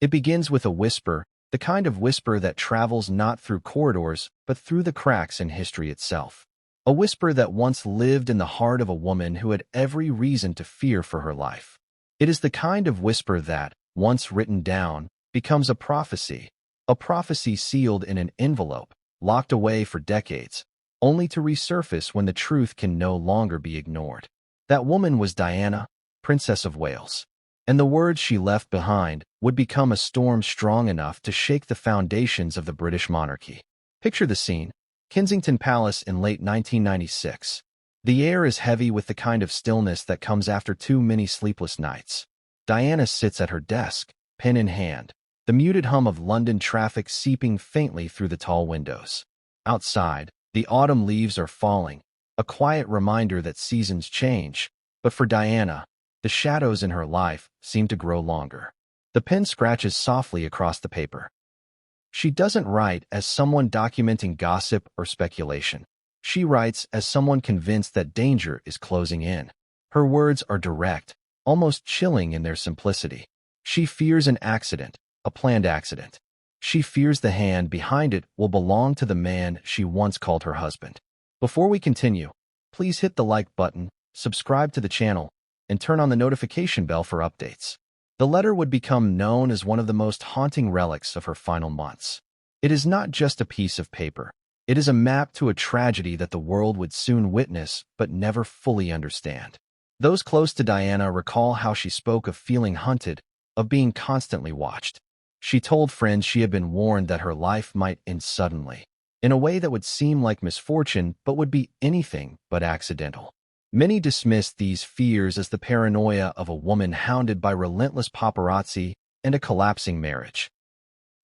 It begins with a whisper, the kind of whisper that travels not through corridors, but through the cracks in history itself. A whisper that once lived in the heart of a woman who had every reason to fear for her life. It is the kind of whisper that, once written down, becomes a prophecy sealed in an envelope, locked away for decades, only to resurface when the truth can no longer be ignored. That woman was Diana, Princess of Wales, and the words she left behind would become a storm strong enough to shake the foundations of the British monarchy. Picture the scene: Kensington Palace in late 1996. The air is heavy with the kind of stillness that comes after too many sleepless nights. Diana sits at her desk, pen in hand, the muted hum of London traffic seeping faintly through the tall windows. Outside, the autumn leaves are falling, a quiet reminder that seasons change, but for Diana, the shadows in her life seem to grow longer. The pen scratches softly across the paper. She doesn't write as someone documenting gossip or speculation. She writes as someone convinced that danger is closing in. Her words are direct, almost chilling in their simplicity. She fears an accident, a planned accident. She fears the hand behind it will belong to the man she once called her husband. Before we continue, please hit the like button, subscribe to the channel, and turn on the notification bell for updates. The letter would become known as one of the most haunting relics of her final months. It is not just a piece of paper. It is a map to a tragedy that the world would soon witness but never fully understand. Those close to Diana recall how she spoke of feeling hunted, of being constantly watched. She told friends she had been warned that her life might end suddenly, in a way that would seem like misfortune but would be anything but accidental. Many dismissed these fears as the paranoia of a woman hounded by relentless paparazzi and a collapsing marriage.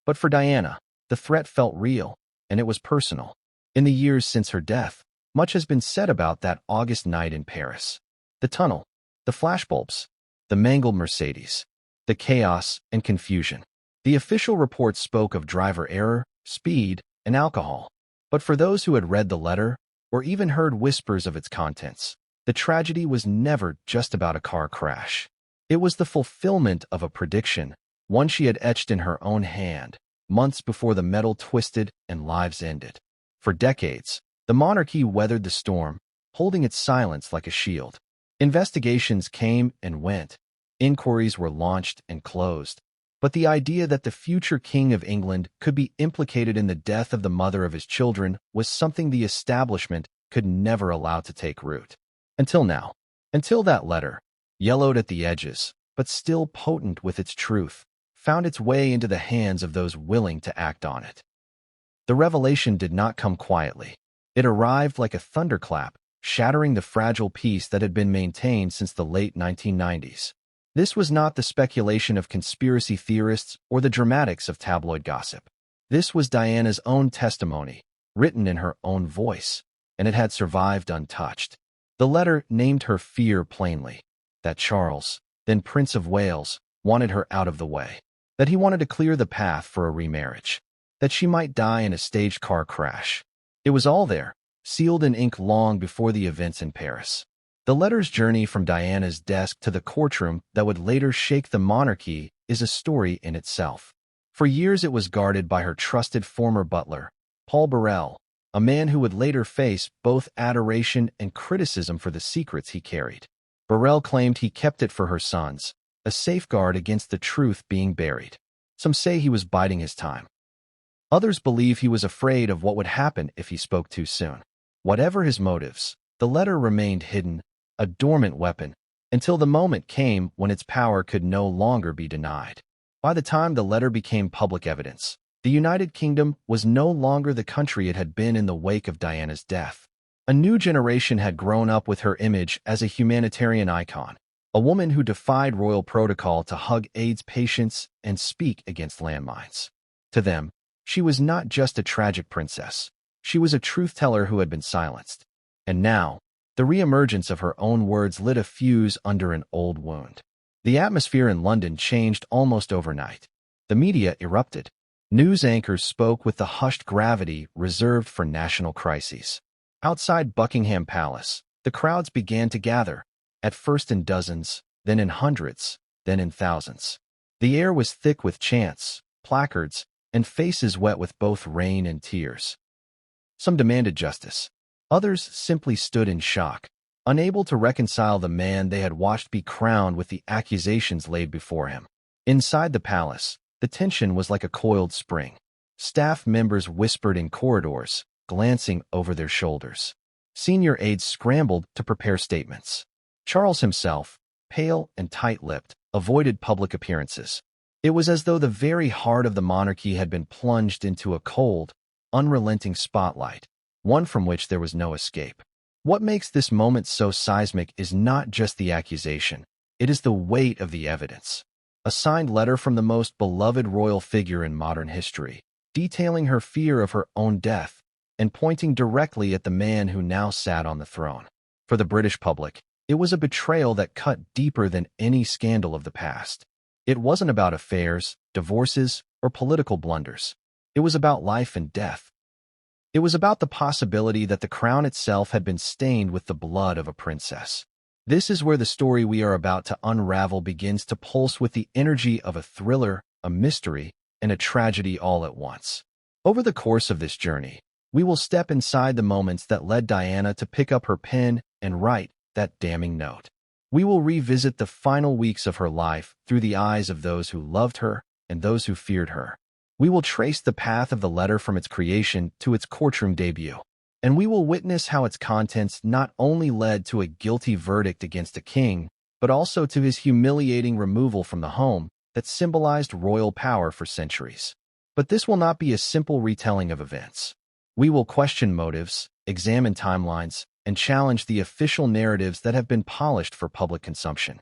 But for Diana, the threat felt real, and it was personal. In the years since her death, much has been said about that August night in Paris. The tunnel, the flashbulbs, the mangled Mercedes, the chaos and confusion. The official reports spoke of driver error, speed, and alcohol. But for those who had read the letter, or even heard whispers of its contents, the tragedy was never just about a car crash. It was the fulfillment of a prediction, one she had etched in her own hand, months before the metal twisted and lives ended. For decades, the monarchy weathered the storm, holding its silence like a shield. Investigations came and went. Inquiries were launched and closed. But the idea that the future King of England could be implicated in the death of the mother of his children was something the establishment could never allow to take root. Until now. Until that letter, yellowed at the edges, but still potent with its truth, found its way into the hands of those willing to act on it. The revelation did not come quietly. It arrived like a thunderclap, shattering the fragile peace that had been maintained since the late 1990s. This was not the speculation of conspiracy theorists or the dramatics of tabloid gossip. This was Diana's own testimony, written in her own voice, and it had survived untouched. The letter named her fear plainly, that Charles, then Prince of Wales, wanted her out of the way, that he wanted to clear the path for a remarriage, that she might die in a staged car crash. It was all there, sealed in ink long before the events in Paris. The letter's journey from Diana's desk to the courtroom that would later shake the monarchy is a story in itself. For years it was guarded by her trusted former butler, Paul Burrell, a man who would later face both adoration and criticism for the secrets he carried. Burrell claimed he kept it for her sons, a safeguard against the truth being buried. Some say he was biding his time. Others believe he was afraid of what would happen if he spoke too soon. Whatever his motives, the letter remained hidden, a dormant weapon, until the moment came when its power could no longer be denied. By the time the letter became public evidence, the United Kingdom was no longer the country it had been in the wake of Diana's death. A new generation had grown up with her image as a humanitarian icon, a woman who defied royal protocol to hug AIDS patients and speak against landmines. To them, she was not just a tragic princess. She was a truth-teller who had been silenced. And now, the reemergence of her own words lit a fuse under an old wound. The atmosphere in London changed almost overnight. The media erupted. News anchors spoke with the hushed gravity reserved for national crises. Outside Buckingham Palace, the crowds began to gather, at first in dozens, then in hundreds, then in thousands. The air was thick with chants, placards, and faces wet with both rain and tears. Some demanded justice. Others simply stood in shock, unable to reconcile the man they had watched be crowned with the accusations laid before him. Inside the palace, the tension was like a coiled spring. Staff members whispered in corridors, glancing over their shoulders. Senior aides scrambled to prepare statements. Charles himself, pale and tight-lipped, avoided public appearances. It was as though the very heart of the monarchy had been plunged into a cold, unrelenting spotlight, one from which there was no escape. What makes this moment so seismic is not just the accusation, it is the weight of the evidence. A signed letter from the most beloved royal figure in modern history, detailing her fear of her own death and pointing directly at the man who now sat on the throne. For the British public, it was a betrayal that cut deeper than any scandal of the past. It wasn't about affairs, divorces, or political blunders. It was about life and death. It was about the possibility that the crown itself had been stained with the blood of a princess. This is where the story we are about to unravel begins to pulse with the energy of a thriller, a mystery, and a tragedy all at once. Over the course of this journey, we will step inside the moments that led Diana to pick up her pen and write that damning note. We will revisit the final weeks of her life through the eyes of those who loved her and those who feared her. We will trace the path of the letter from its creation to its courtroom debut, and we will witness how its contents not only led to a guilty verdict against a king, but also to his humiliating removal from the home that symbolized royal power for centuries. But this will not be a simple retelling of events. We will question motives, examine timelines, and challenge the official narratives that have been polished for public consumption.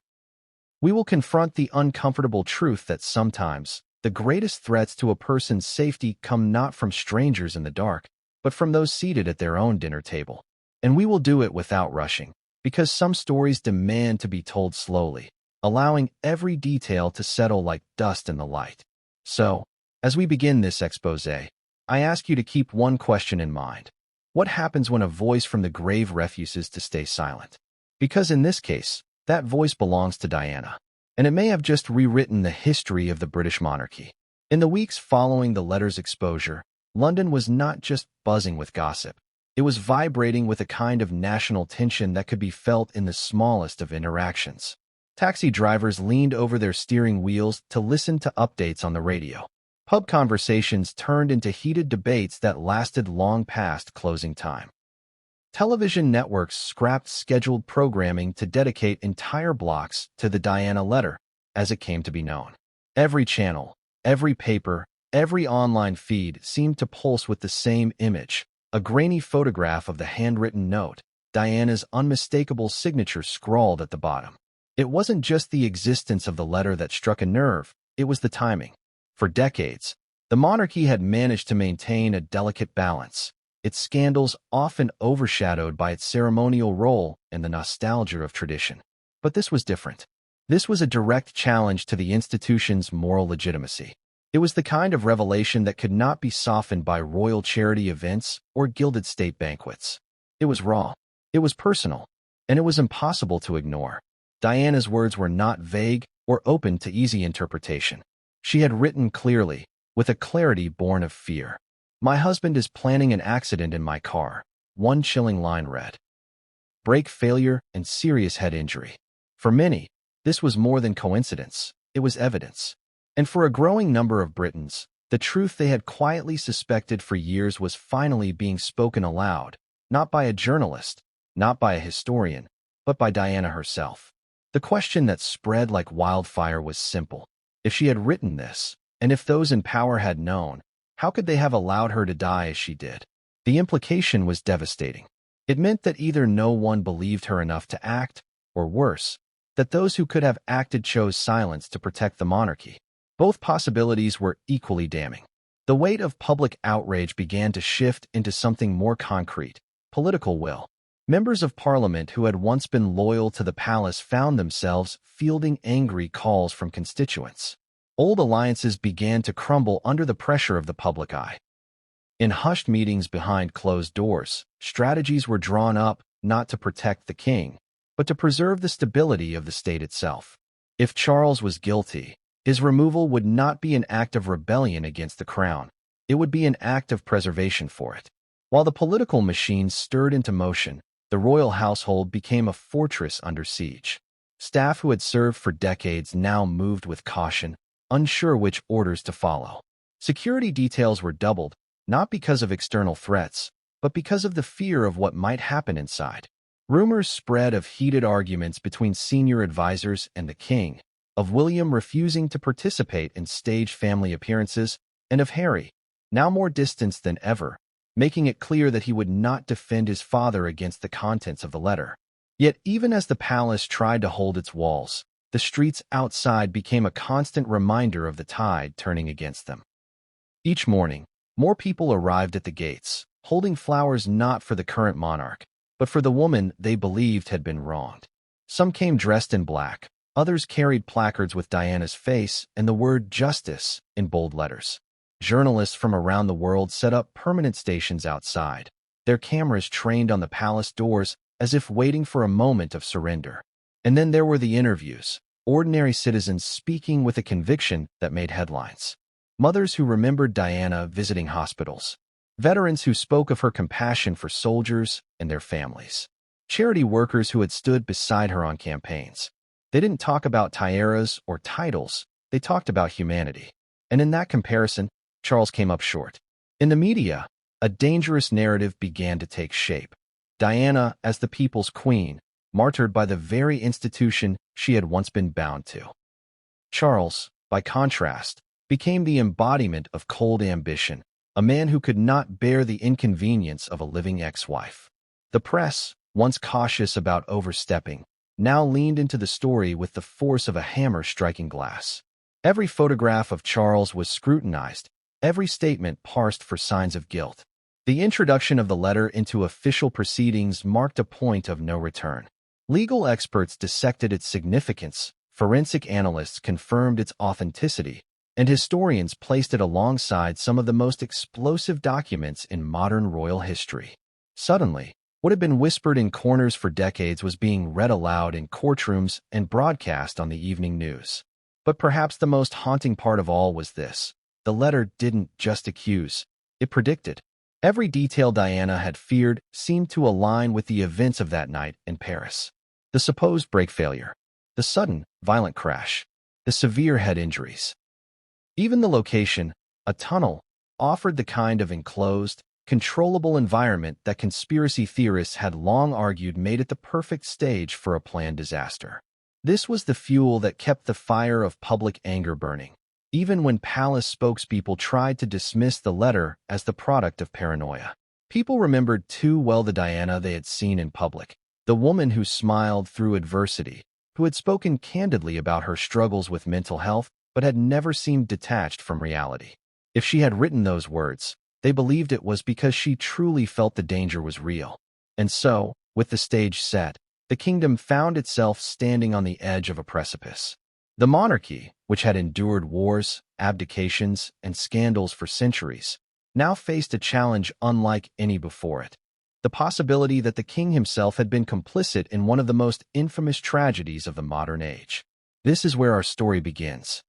We will confront the uncomfortable truth that sometimes the greatest threats to a person's safety come not from strangers in the dark, but from those seated at their own dinner table. And we will do it without rushing, because some stories demand to be told slowly, allowing every detail to settle like dust in the light. So, as we begin this exposé, I ask you to keep one question in mind. What happens when a voice from the grave refuses to stay silent? Because in this case, that voice belongs to Diana, and it may have just rewritten the history of the British monarchy. In the weeks following the letter's exposure, London was not just buzzing with gossip. It was vibrating with a kind of national tension that could be felt in the smallest of interactions. Taxi drivers leaned over their steering wheels to listen to updates on the radio. Pub conversations turned into heated debates that lasted long past closing time. Television networks scrapped scheduled programming to dedicate entire blocks to the Diana letter, as it came to be known. Every channel, every paper, every online feed seemed to pulse with the same image, a grainy photograph of the handwritten note, Diana's unmistakable signature scrawled at the bottom. It wasn't just the existence of the letter that struck a nerve, it was the timing. For decades, the monarchy had managed to maintain a delicate balance, its scandals often overshadowed by its ceremonial role and the nostalgia of tradition. But this was different. This was a direct challenge to the institution's moral legitimacy. It was the kind of revelation that could not be softened by royal charity events or gilded state banquets. It was raw, it was personal, and it was impossible to ignore. Diana's words were not vague or open to easy interpretation. She had written clearly, with a clarity born of fear. "My husband is planning an accident in my car," one chilling line read. Brake failure and serious head injury. For many, this was more than coincidence, it was evidence. And for a growing number of Britons, the truth they had quietly suspected for years was finally being spoken aloud, not by a journalist, not by a historian, but by Diana herself. The question that spread like wildfire was simple. If she had written this, and if those in power had known, how could they have allowed her to die as she did? The implication was devastating. It meant that either no one believed her enough to act, or worse, that those who could have acted chose silence to protect the monarchy. Both possibilities were equally damning. The weight of public outrage began to shift into something more concrete: political will. Members of parliament who had once been loyal to the palace found themselves fielding angry calls from constituents. Old alliances began to crumble under the pressure of the public eye. In hushed meetings behind closed doors, strategies were drawn up not to protect the king, but to preserve the stability of the state itself. If Charles was guilty, His removal would not be an act of rebellion against the crown. It would be an act of preservation for it. While the political machine stirred into motion, the royal household became a fortress under siege. Staff who had served for decades now moved with caution, unsure which orders to follow. Security details were doubled, not because of external threats, but because of the fear of what might happen inside. Rumors spread of heated arguments between senior advisors and the king, of William refusing to participate in staged family appearances, and of Harry, now more distanced than ever, making it clear that he would not defend his father against the contents of the letter. Yet even as the palace tried to hold its walls, the streets outside became a constant reminder of the tide turning against them. Each morning, more people arrived at the gates, holding flowers not for the current monarch, but for the woman they believed had been wronged. Some came dressed in black, others carried placards with Diana's face and the word justice in bold letters. Journalists from around the world set up permanent stations outside, their cameras trained on the palace doors as if waiting for a moment of surrender. And then there were the interviews, ordinary citizens speaking with a conviction that made headlines. Mothers who remembered Diana visiting hospitals, veterans who spoke of her compassion for soldiers and their families, charity workers who had stood beside her on campaigns. They didn't talk about tiaras or titles, they talked about humanity. And in that comparison, Charles came up short. In the media, a dangerous narrative began to take shape. Diana as the people's queen, martyred by the very institution she had once been bound to. Charles, by contrast, became the embodiment of cold ambition, a man who could not bear the inconvenience of a living ex-wife. The press, once cautious about overstepping, now leaned into the story with the force of a hammer striking glass. Every photograph of Charles was scrutinized, every statement parsed for signs of guilt. The introduction of the letter into official proceedings marked a point of no return. Legal experts dissected its significance, forensic analysts confirmed its authenticity, and historians placed it alongside some of the most explosive documents in modern royal history. Suddenly, what had been whispered in corners for decades was being read aloud in courtrooms and broadcast on the evening news. But perhaps the most haunting part of all was this. The letter didn't just accuse, it predicted. Every detail Diana had feared seemed to align with the events of that night in Paris. The supposed brake failure, the sudden, violent crash, the severe head injuries. Even the location, a tunnel, offered the kind of enclosed, controllable environment that conspiracy theorists had long argued made it the perfect stage for a planned disaster. This was the fuel that kept the fire of public anger burning, even when palace spokespeople tried to dismiss the letter as the product of paranoia. People remembered too well the Diana they had seen in public, the woman who smiled through adversity, who had spoken candidly about her struggles with mental health but had never seemed detached from reality. If she had written those words, they believed it was because she truly felt the danger was real. And so, with the stage set, the kingdom found itself standing on the edge of a precipice. The monarchy, which had endured wars, abdications, and scandals for centuries, now faced a challenge unlike any before it. The possibility that the king himself had been complicit in one of the most infamous tragedies of the modern age. This is where our story begins.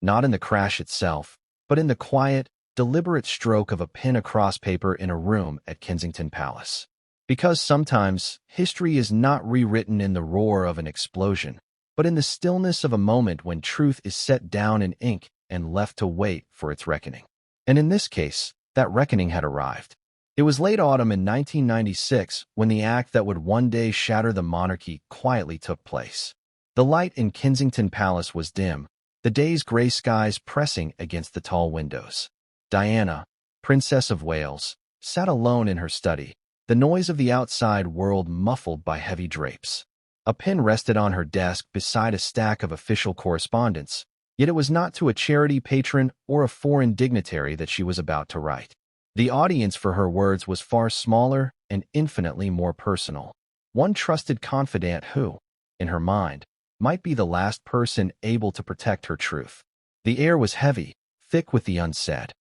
Not in the crash itself, but in the quiet, deliberate stroke of a pen across paper in a room at Kensington Palace. Because sometimes, history is not rewritten in the roar of an explosion, but in the stillness of a moment when truth is set down in ink and left to wait for its reckoning. And in this case, that reckoning had arrived. It was late autumn in 1996 when the act that would one day shatter the monarchy quietly took place. The light in Kensington Palace was dim, the day's gray skies pressing against the tall windows. Diana, Princess of Wales, sat alone in her study, the noise of the outside world muffled by heavy drapes. A pen rested on her desk beside a stack of official correspondence, yet it was not to a charity patron or a foreign dignitary that she was about to write. The audience for her words was far smaller and infinitely more personal. One trusted confidant who, in her mind, might be the last person able to protect her truth. The air was heavy, thick with the unsaid.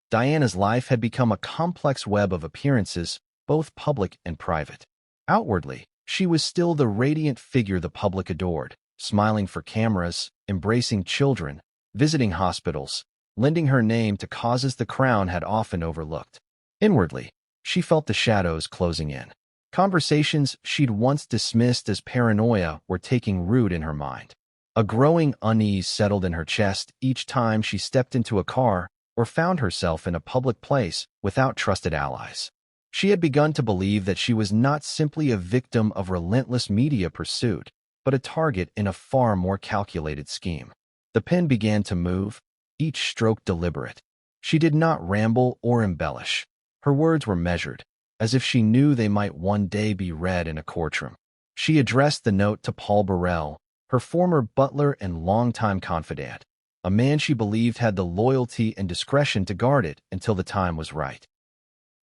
Diana's life had become a complex web of appearances, both public and private. Outwardly, she was still the radiant figure the public adored, smiling for cameras, embracing children, visiting hospitals, lending her name to causes the crown had often overlooked. Inwardly, she felt the shadows closing in. Conversations she'd once dismissed as paranoia were taking root in her mind. A growing unease settled in her chest each time she stepped into a car or found herself in a public place without trusted allies. She had begun to believe that she was not simply a victim of relentless media pursuit, but a target in a far more calculated scheme. The pen began to move, each stroke deliberate. She did not ramble or embellish. Her words were measured, as if she knew they might one day be read in a courtroom. She addressed the note to Paul Burrell, her former butler and longtime confidant, a man she believed had the loyalty and discretion to guard it until the time was right.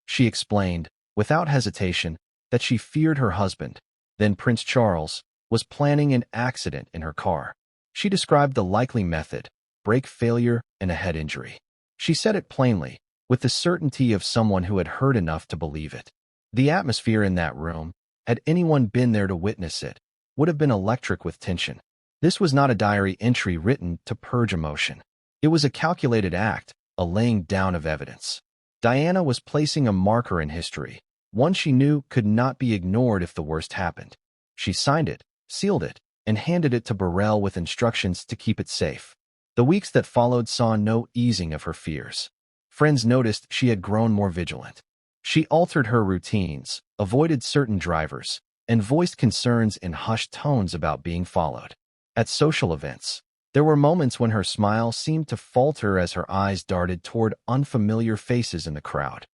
She explained, without hesitation, that she feared her husband, then Prince Charles, was planning an accident in her car. She described the likely method: brake failure and a head injury. She said it plainly, with the certainty of someone who had heard enough to believe it. The atmosphere in that room, had anyone been there to witness it, would have been electric with tension. This was not a diary entry written to purge emotion. It was a calculated act, a laying down of evidence. Diana was placing a marker in history, one she knew could not be ignored if the worst happened. She signed it, sealed it, and handed it to Burrell with instructions to keep it safe. The weeks that followed saw no easing of her fears. Friends noticed she had grown more vigilant. She altered her routines, avoided certain drivers, and voiced concerns in hushed tones about being followed. At social events, there were moments when her smile seemed to falter as her eyes darted toward unfamiliar faces in the crowd.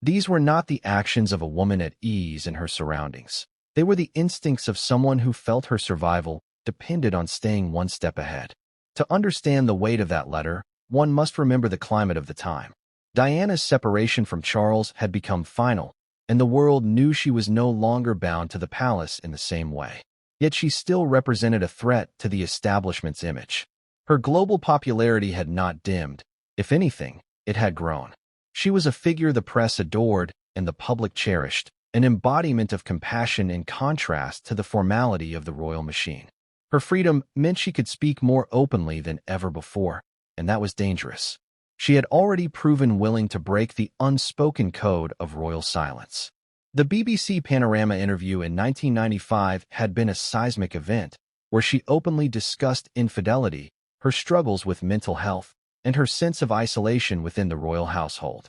These were not the actions of a woman at ease in her surroundings. They were the instincts of someone who felt her survival depended on staying one step ahead. To understand the weight of that letter, one must remember the climate of the time. Diana's separation from Charles had become final, and the world knew she was no longer bound to the palace in the same way. Yet she still represented a threat to the establishment's image. Her global popularity had not dimmed. If anything, it had grown. She was a figure the press adored and the public cherished, an embodiment of compassion in contrast to the formality of the royal machine. Her freedom meant she could speak more openly than ever before, and that was dangerous. She had already proven willing to break the unspoken code of royal silence. The BBC Panorama interview in 1995 had been a seismic event, where she openly discussed infidelity, her struggles with mental health, and her sense of isolation within the royal household.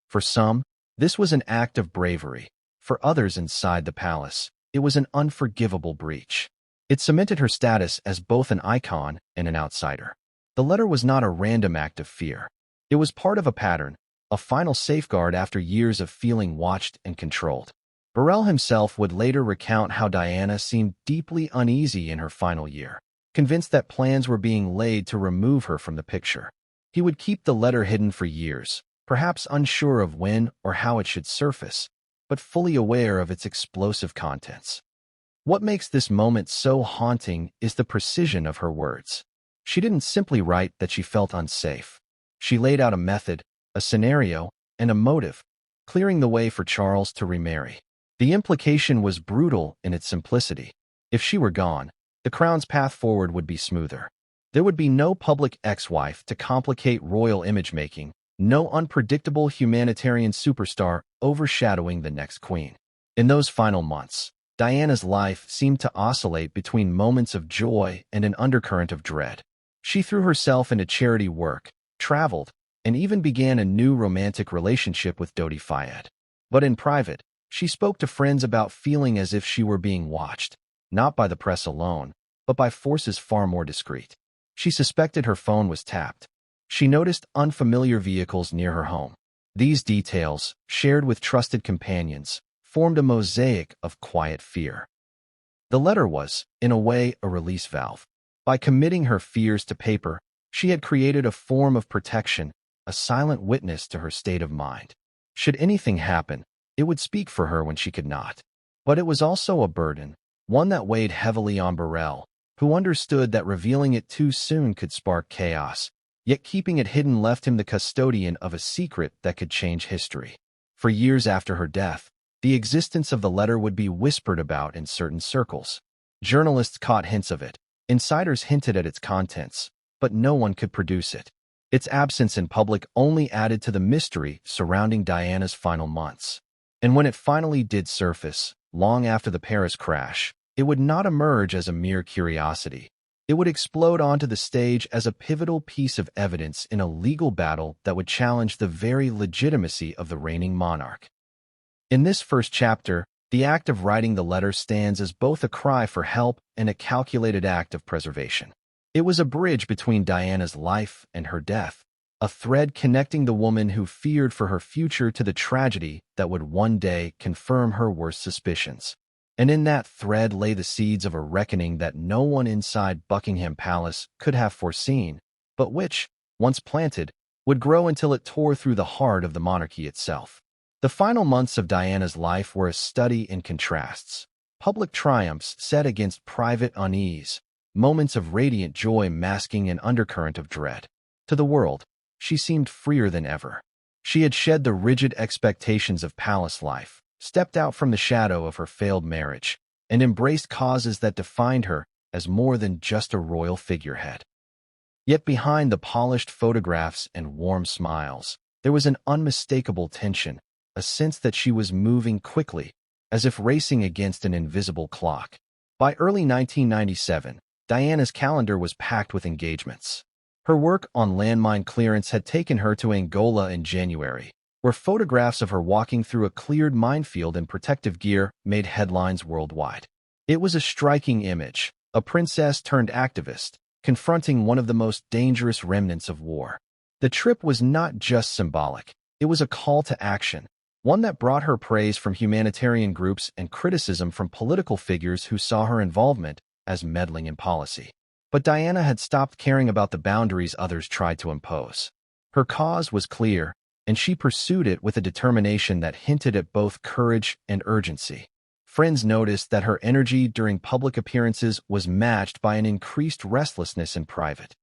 For some, this was an act of bravery. For others inside the palace, it was an unforgivable breach. It cemented her status as both an icon and an outsider. The letter was not a random act of fear. It was part of a pattern, a final safeguard after years of feeling watched and controlled. Burrell himself would later recount how Diana seemed deeply uneasy in her final year, convinced that plans were being laid to remove her from the picture. He would keep the letter hidden for years, perhaps unsure of when or how it should surface, but fully aware of its explosive contents. What makes this moment so haunting is the precision of her words. She didn't simply write that she felt unsafe. She laid out a method, a scenario, and a motive, clearing the way for Charles to remarry. The implication was brutal in its simplicity. If she were gone, the crown's path forward would be smoother. There would be no public ex-wife to complicate royal image-making, no unpredictable humanitarian superstar overshadowing the next queen. In those final months, Diana's life seemed to oscillate between moments of joy and an undercurrent of dread. She threw herself into charity work, traveled, and even began a new romantic relationship with Dodi Fayed. But in private, she spoke to friends about feeling as if she were being watched, not by the press alone, but by forces far more discreet. She suspected her phone was tapped. She noticed unfamiliar vehicles near her home. These details, shared with trusted companions, formed a mosaic of quiet fear. The letter was, in a way, a release valve. By committing her fears to paper, she had created a form of protection, a silent witness to her state of mind. Should anything happen, it would speak for her when she could not. But it was also a burden, one that weighed heavily on Burrell, who understood that revealing it too soon could spark chaos, yet keeping it hidden left him the custodian of a secret that could change history. For years after her death, the existence of the letter would be whispered about in certain circles. Journalists caught hints of it. Insiders hinted at its contents, but no one could produce it. Its absence in public only added to the mystery surrounding Diana's final months. And when it finally did surface, long after the Paris crash, it would not emerge as a mere curiosity. It would explode onto the stage as a pivotal piece of evidence in a legal battle that would challenge the very legitimacy of the reigning monarch. In this first chapter, the act of writing the letter stands as both a cry for help and a calculated act of preservation. It was a bridge between Diana's life and her death, a thread connecting the woman who feared for her future to the tragedy that would one day confirm her worst suspicions. And in that thread lay the seeds of a reckoning that no one inside Buckingham Palace could have foreseen, but which, once planted, would grow until it tore through the heart of the monarchy itself. The final months of Diana's life were a study in contrasts. Public triumphs set against private unease, moments of radiant joy masking an undercurrent of dread. To the world, she seemed freer than ever. She had shed the rigid expectations of palace life, stepped out from the shadow of her failed marriage, and embraced causes that defined her as more than just a royal figurehead. Yet behind the polished photographs and warm smiles, there was an unmistakable tension, a sense that she was moving quickly, as if racing against an invisible clock. By early 1997, Diana's calendar was packed with engagements. Her work on landmine clearance had taken her to Angola in January, where photographs of her walking through a cleared minefield in protective gear made headlines worldwide. It was a striking image, a princess turned activist, confronting one of the most dangerous remnants of war. The trip was not just symbolic, it was a call to action, one that brought her praise from humanitarian groups and criticism from political figures who saw her involvement as meddling in policy. But Diana had stopped caring about the boundaries others tried to impose. Her cause was clear, and she pursued it with a determination that hinted at both courage and urgency. Friends noticed that her energy during public appearances was matched by an increased restlessness in private.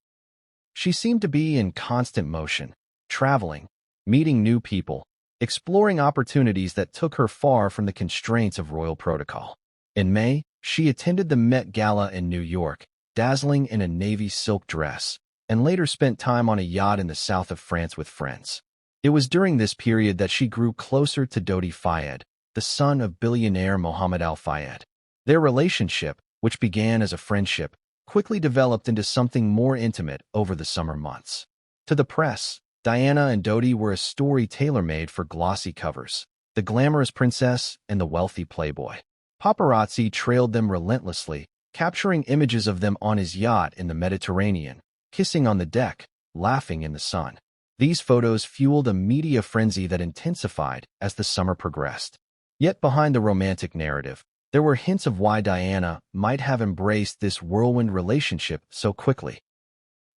She seemed to be in constant motion, traveling, meeting new people, exploring opportunities that took her far from the constraints of royal protocol. In May, she attended the Met Gala in New York, dazzling in a navy silk dress, and later spent time on a yacht in the south of France with friends. It was during this period that she grew closer to Dodi Fayed, the son of billionaire Mohammed Al Fayed. Their relationship, which began as a friendship, quickly developed into something more intimate over the summer months. To the press, Diana and Dodi were a story tailor-made for glossy covers, the glamorous princess and the wealthy playboy. Paparazzi trailed them relentlessly, capturing images of them on his yacht in the Mediterranean, kissing on the deck, laughing in the sun. These photos fueled a media frenzy that intensified as the summer progressed. Yet behind the romantic narrative, there were hints of why Diana might have embraced this whirlwind relationship so quickly.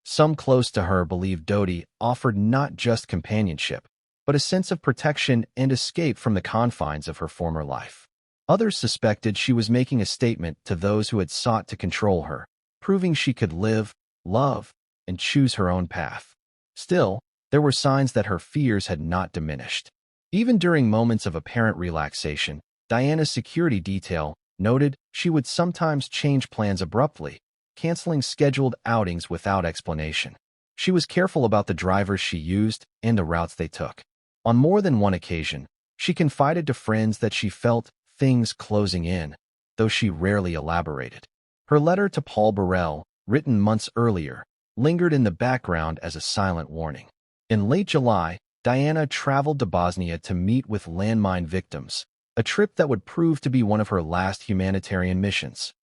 Some close to her believed Dodi offered not just companionship, but a sense of protection and escape from the confines of her former life. Others suspected she was making a statement to those who had sought to control her, proving she could live, love, and choose her own path. Still, there were signs that her fears had not diminished. Even during moments of apparent relaxation, Diana's security detail noted she would sometimes change plans abruptly, canceling scheduled outings without explanation. She was careful about the drivers she used and the routes they took. On more than one occasion, she confided to friends that she felt things closing in, though she rarely elaborated. Her letter to Paul Burrell, written months earlier, lingered in the background as a silent warning. In late July, Diana traveled to Bosnia to meet with landmine victims, a trip that would prove to be one of her last humanitarian missions.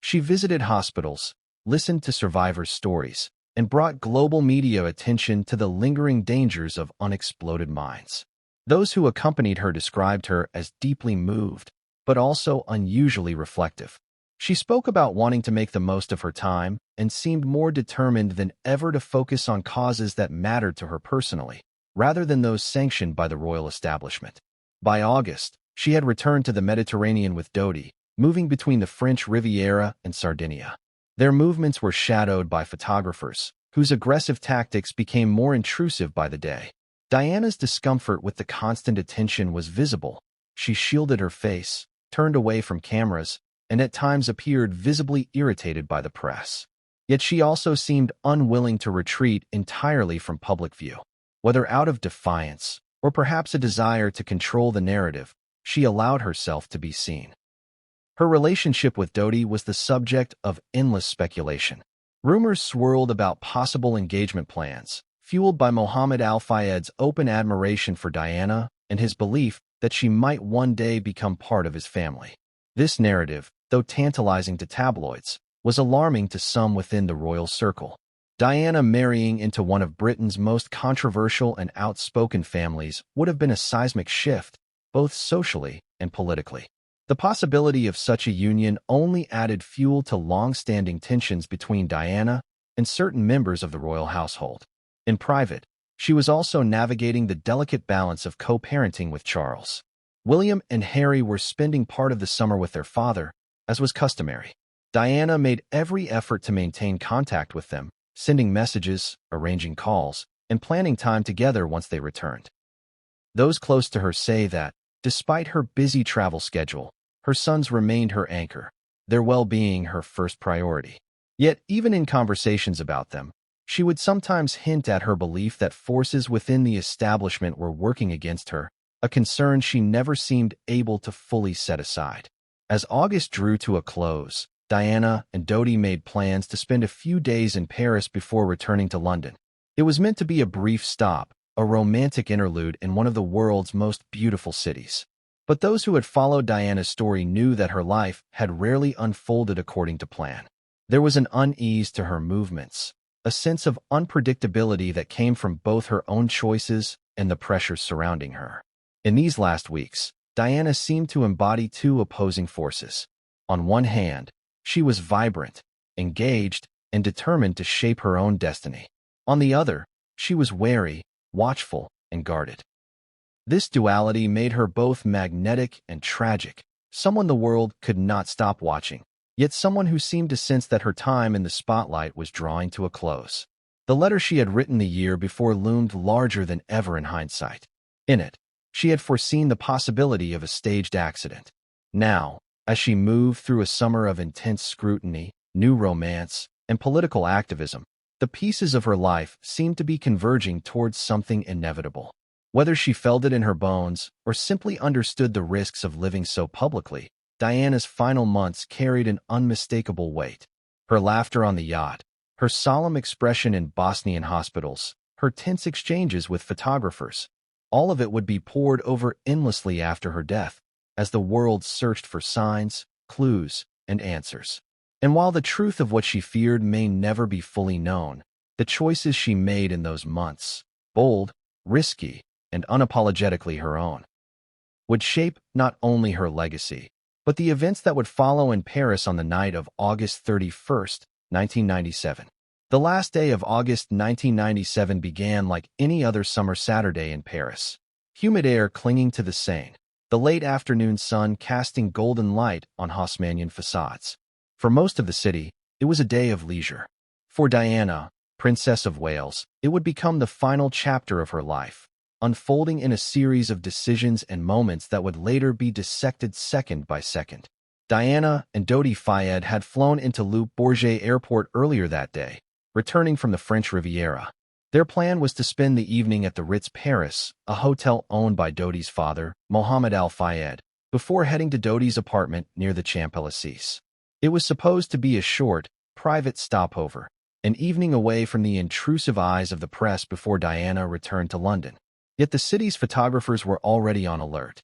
She visited hospitals, listened to survivors' stories, and brought global media attention to the lingering dangers of unexploded mines. Those who accompanied her described her as deeply moved, but also unusually reflective. She spoke about wanting to make the most of her time and seemed more determined than ever to focus on causes that mattered to her personally, rather than those sanctioned by the royal establishment. By August, she had returned to the Mediterranean with Dodi, moving between the French Riviera and Sardinia. Their movements were shadowed by photographers, whose aggressive tactics became more intrusive by the day. Diana's discomfort with the constant attention was visible. She shielded her face, turned away from cameras, and at times appeared visibly irritated by the press. Yet she also seemed unwilling to retreat entirely from public view. Whether out of defiance, or perhaps a desire to control the narrative, she allowed herself to be seen. Her relationship with Dodi was the subject of endless speculation. Rumors swirled about possible engagement plans, fueled by Mohammed Al-Fayed's open admiration for Diana and his belief that she might one day become part of his family. This narrative, though tantalizing to tabloids, was alarming to some within the royal circle. Diana marrying into one of Britain's most controversial and outspoken families would have been a seismic shift, both socially and politically. The possibility of such a union only added fuel to long-standing tensions between Diana and certain members of the royal household. In private, she was also navigating the delicate balance of co-parenting with Charles. William and Harry were spending part of the summer with their father, as was customary. Diana made every effort to maintain contact with them, sending messages, arranging calls, and planning time together once they returned. Those close to her say that, despite her busy travel schedule, her sons remained her anchor, their well-being her first priority. Yet, even in conversations about them, she would sometimes hint at her belief that forces within the establishment were working against her, a concern she never seemed able to fully set aside. As August drew to a close, Diana and Dodi made plans to spend a few days in Paris before returning to London. It was meant to be a brief stop, a romantic interlude in one of the world's most beautiful cities. But those who had followed Diana's story knew that her life had rarely unfolded according to plan. There was an unease to her movements, a sense of unpredictability that came from both her own choices and the pressures surrounding her. In these last weeks, Diana seemed to embody two opposing forces. On one hand, she was vibrant, engaged, and determined to shape her own destiny. On the other, she was wary, watchful, and guarded. This duality made her both magnetic and tragic, someone the world could not stop watching, yet someone who seemed to sense that her time in the spotlight was drawing to a close. The letter she had written the year before loomed larger than ever in hindsight. In it, she had foreseen the possibility of a staged accident. Now, as she moved through a summer of intense scrutiny, new romance, and political activism, the pieces of her life seemed to be converging towards something inevitable. Whether she felt it in her bones or simply understood the risks of living so publicly, Diana's final months carried an unmistakable weight. Her laughter on the yacht, her solemn expression in Bosnian hospitals, her tense exchanges with photographers, all of it would be poured over endlessly after her death, as the world searched for signs, clues, and answers. And while the truth of what she feared may never be fully known, the choices she made in those months, bold, risky, and unapologetically her own, would shape not only her legacy, but the events that would follow in Paris on the night of August 31st, 1997. The last day of August 1997 began like any other summer Saturday in Paris. Humid air clinging to the Seine, the late afternoon sun casting golden light on Haussmannian facades. For most of the city, it was a day of leisure. For Diana, Princess of Wales, it would become the final chapter of her life, unfolding in a series of decisions and moments that would later be dissected second by second. Diana and Dodi Fayed had flown into Le Bourget Airport earlier that day, returning from the French Riviera. Their plan was to spend the evening at the Ritz Paris, a hotel owned by Dodi's father, Mohammed Al-Fayed, before heading to Dodi's apartment near the Champs-Élysées. It was supposed to be a short, private stopover, an evening away from the intrusive eyes of the press before Diana returned to London. Yet the city's photographers were already on alert.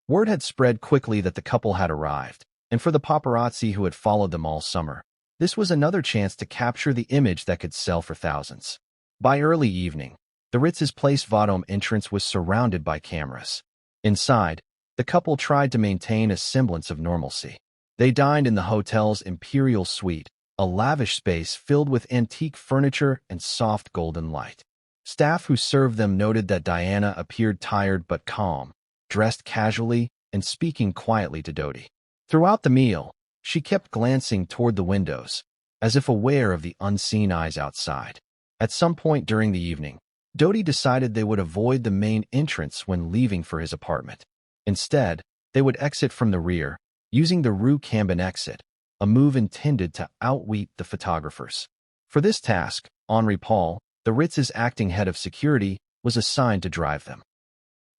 Word had spread quickly that the couple had arrived, and for the paparazzi who had followed them all summer, this was another chance to capture the image that could sell for thousands. By early evening, the Ritz's Place Vendôme entrance was surrounded by cameras. Inside, the couple tried to maintain a semblance of normalcy. They dined in the hotel's imperial suite, a lavish space filled with antique furniture and soft golden light. Staff who served them noted that Diana appeared tired but calm, dressed casually and speaking quietly to Dodi. Throughout the meal, she kept glancing toward the windows, as if aware of the unseen eyes outside. At some point during the evening, Dodi decided they would avoid the main entrance when leaving for his apartment. Instead, they would exit from the rear, using the Rue Cambon exit, a move intended to outwit the photographers. For this task, Henri Paul, the Ritz's acting head of security, was assigned to drive them.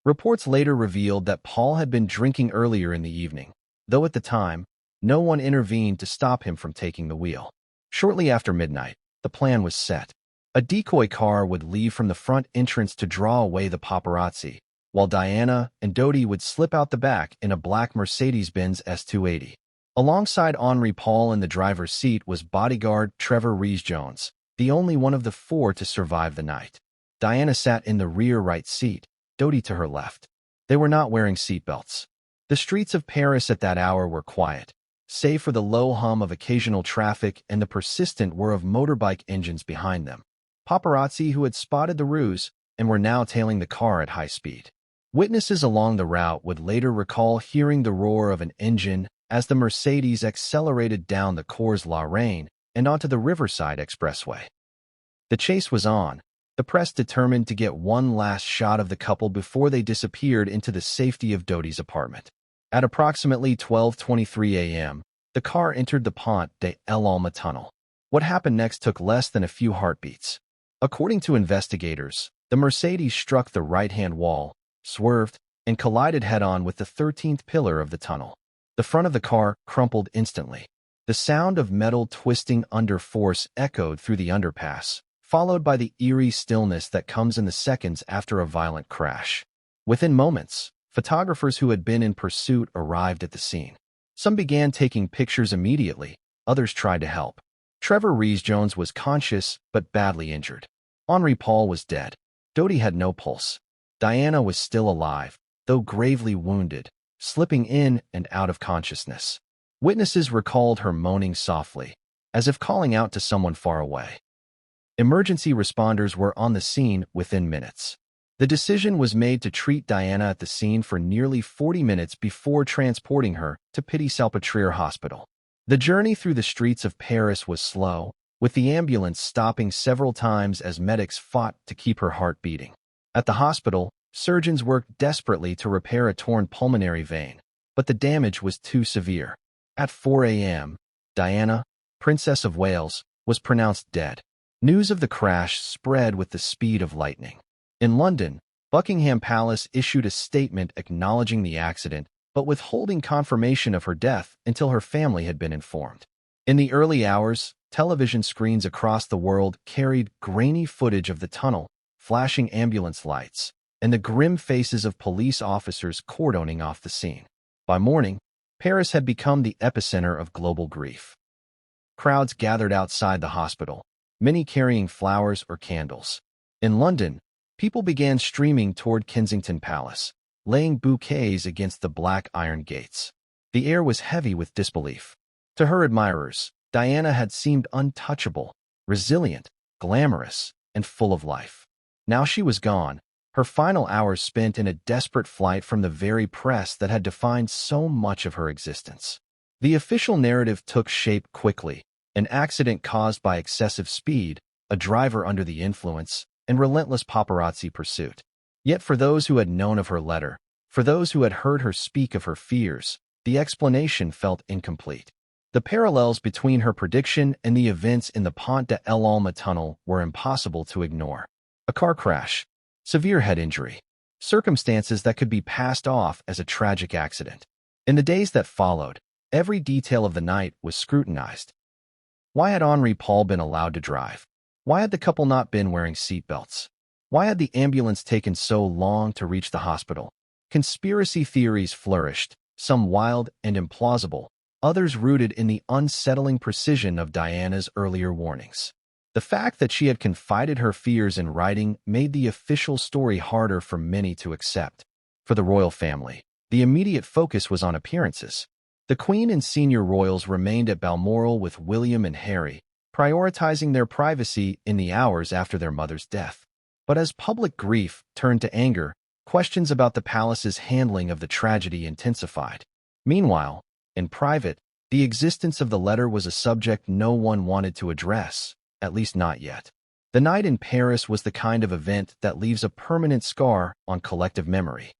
Reports later revealed that Paul had been drinking earlier in the evening, though at the time, no one intervened to stop him from taking the wheel. Shortly after midnight, the plan was set. A decoy car would leave from the front entrance to draw away the paparazzi, while Diana and Dodi would slip out the back in a black Mercedes-Benz S280. Alongside Henri Paul in the driver's seat was bodyguard Trevor Rees-Jones, the only one of the four to survive the night. Diana sat in the rear right seat, Dodi to her left. They were not wearing seatbelts. The streets of Paris at that hour were quiet, save for the low hum of occasional traffic and the persistent whir of motorbike engines behind them. Paparazzi who had spotted the ruse and were now tailing the car at high speed. Witnesses along the route would later recall hearing the roar of an engine as the Mercedes accelerated down the Cours la Reine and onto the Riverside Expressway. The chase was on, the press determined to get one last shot of the couple before they disappeared into the safety of Dodi's apartment. At approximately 12:23 a.m., the car entered the Pont de l'Alma tunnel. What happened next took less than a few heartbeats. According to investigators, the Mercedes struck the right-hand wall, swerved, and collided head-on with the 13th pillar of the tunnel. The front of the car crumpled instantly. The sound of metal twisting under force echoed through the underpass, followed by the eerie stillness that comes in the seconds after a violent crash. Within moments, photographers who had been in pursuit arrived at the scene. Some began taking pictures immediately, others tried to help. Trevor Rees-Jones was conscious but badly injured. Henri Paul was dead. Dodi had no pulse. Diana was still alive, though gravely wounded, slipping in and out of consciousness. Witnesses recalled her moaning softly, as if calling out to someone far away. Emergency responders were on the scene within minutes. The decision was made to treat Diana at the scene for nearly 40 minutes before transporting her to Pitié-Salpêtrière Hospital. The journey through the streets of Paris was slow, with the ambulance stopping several times as medics fought to keep her heart beating. At the hospital, surgeons worked desperately to repair a torn pulmonary vein, but the damage was too severe. At 4 a.m., Diana, Princess of Wales, was pronounced dead. News of the crash spread with the speed of lightning. In London, Buckingham Palace issued a statement acknowledging the accident, but withholding confirmation of her death until her family had been informed. In the early hours, television screens across the world carried grainy footage of the tunnel, flashing ambulance lights, and the grim faces of police officers cordoning off the scene. By morning, Paris had become the epicenter of global grief. Crowds gathered outside the hospital, many carrying flowers or candles. In London, people began streaming toward Kensington Palace, laying bouquets against the black iron gates. The air was heavy with disbelief. To her admirers, Diana had seemed untouchable, resilient, glamorous, and full of life. Now she was gone, her final hours spent in a desperate flight from the very press that had defined so much of her existence. The official narrative took shape quickly: an accident caused by excessive speed, a driver under the influence, and relentless paparazzi pursuit. Yet for those who had known of her letter, for those who had heard her speak of her fears, the explanation felt incomplete. The parallels between her prediction and the events in the Pont de l'Alma tunnel were impossible to ignore. A car crash, severe head injury, circumstances that could be passed off as a tragic accident. In the days that followed, every detail of the night was scrutinized. Why had Henri Paul been allowed to drive? Why had the couple not been wearing seatbelts? Why had the ambulance taken so long to reach the hospital? Conspiracy theories flourished, some wild and implausible, others rooted in the unsettling precision of Diana's earlier warnings. The fact that she had confided her fears in writing made the official story harder for many to accept. For the royal family, the immediate focus was on appearances. The Queen and senior royals remained at Balmoral with William and Harry, prioritizing their privacy in the hours after their mother's death. But as public grief turned to anger, questions about the palace's handling of the tragedy intensified. Meanwhile, in private, the existence of the letter was a subject no one wanted to address, at least not yet. The night in Paris was the kind of event that leaves a permanent scar on collective memory.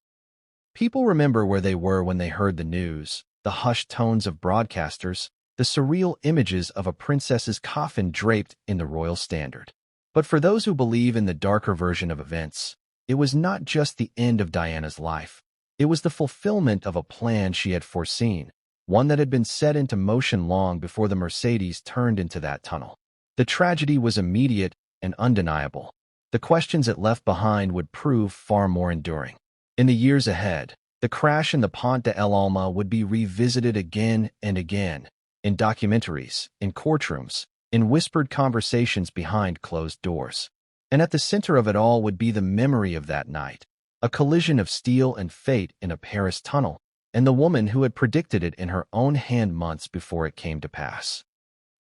People remember where they were when they heard the news, the hushed tones of broadcasters, the surreal images of a princess's coffin draped in the royal standard. But for those who believe in the darker version of events, it was not just the end of Diana's life. It was the fulfillment of a plan she had foreseen, one that had been set into motion long before the Mercedes turned into that tunnel. The tragedy was immediate and undeniable. The questions it left behind would prove far more enduring. In the years ahead, the crash in the Pont de El Alma would be revisited again and again, in documentaries, in courtrooms, in whispered conversations behind closed doors. And at the center of it all would be the memory of that night, a collision of steel and fate in a Paris tunnel, and the woman who had predicted it in her own hand months before it came to pass.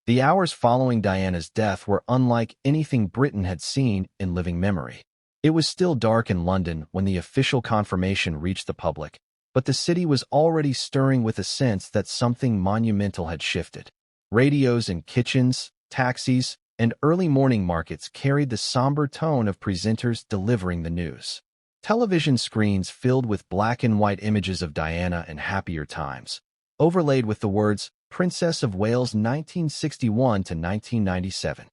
The hours following Diana's death were unlike anything Britain had seen in living memory. It was still dark in London when the official confirmation reached the public, but the city was already stirring with a sense that something monumental had shifted. Radios in kitchens, taxis, and early morning markets carried the somber tone of presenters delivering the news. Television screens filled with black and white images of Diana and happier times, overlaid with the words, Princess of Wales 1961 to 1997.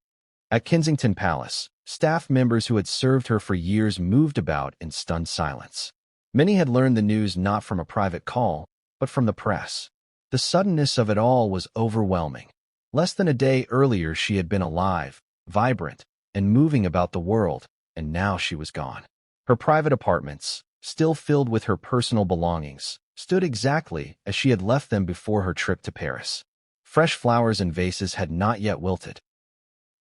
At Kensington Palace, staff members who had served her for years moved about in stunned silence. Many had learned the news not from a private call, but from the press. The suddenness of it all was overwhelming. Less than a day earlier she had been alive, vibrant, and moving about the world, and now she was gone. Her private apartments, still filled with her personal belongings, stood exactly as she had left them before her trip to Paris. Fresh flowers and vases had not yet wilted.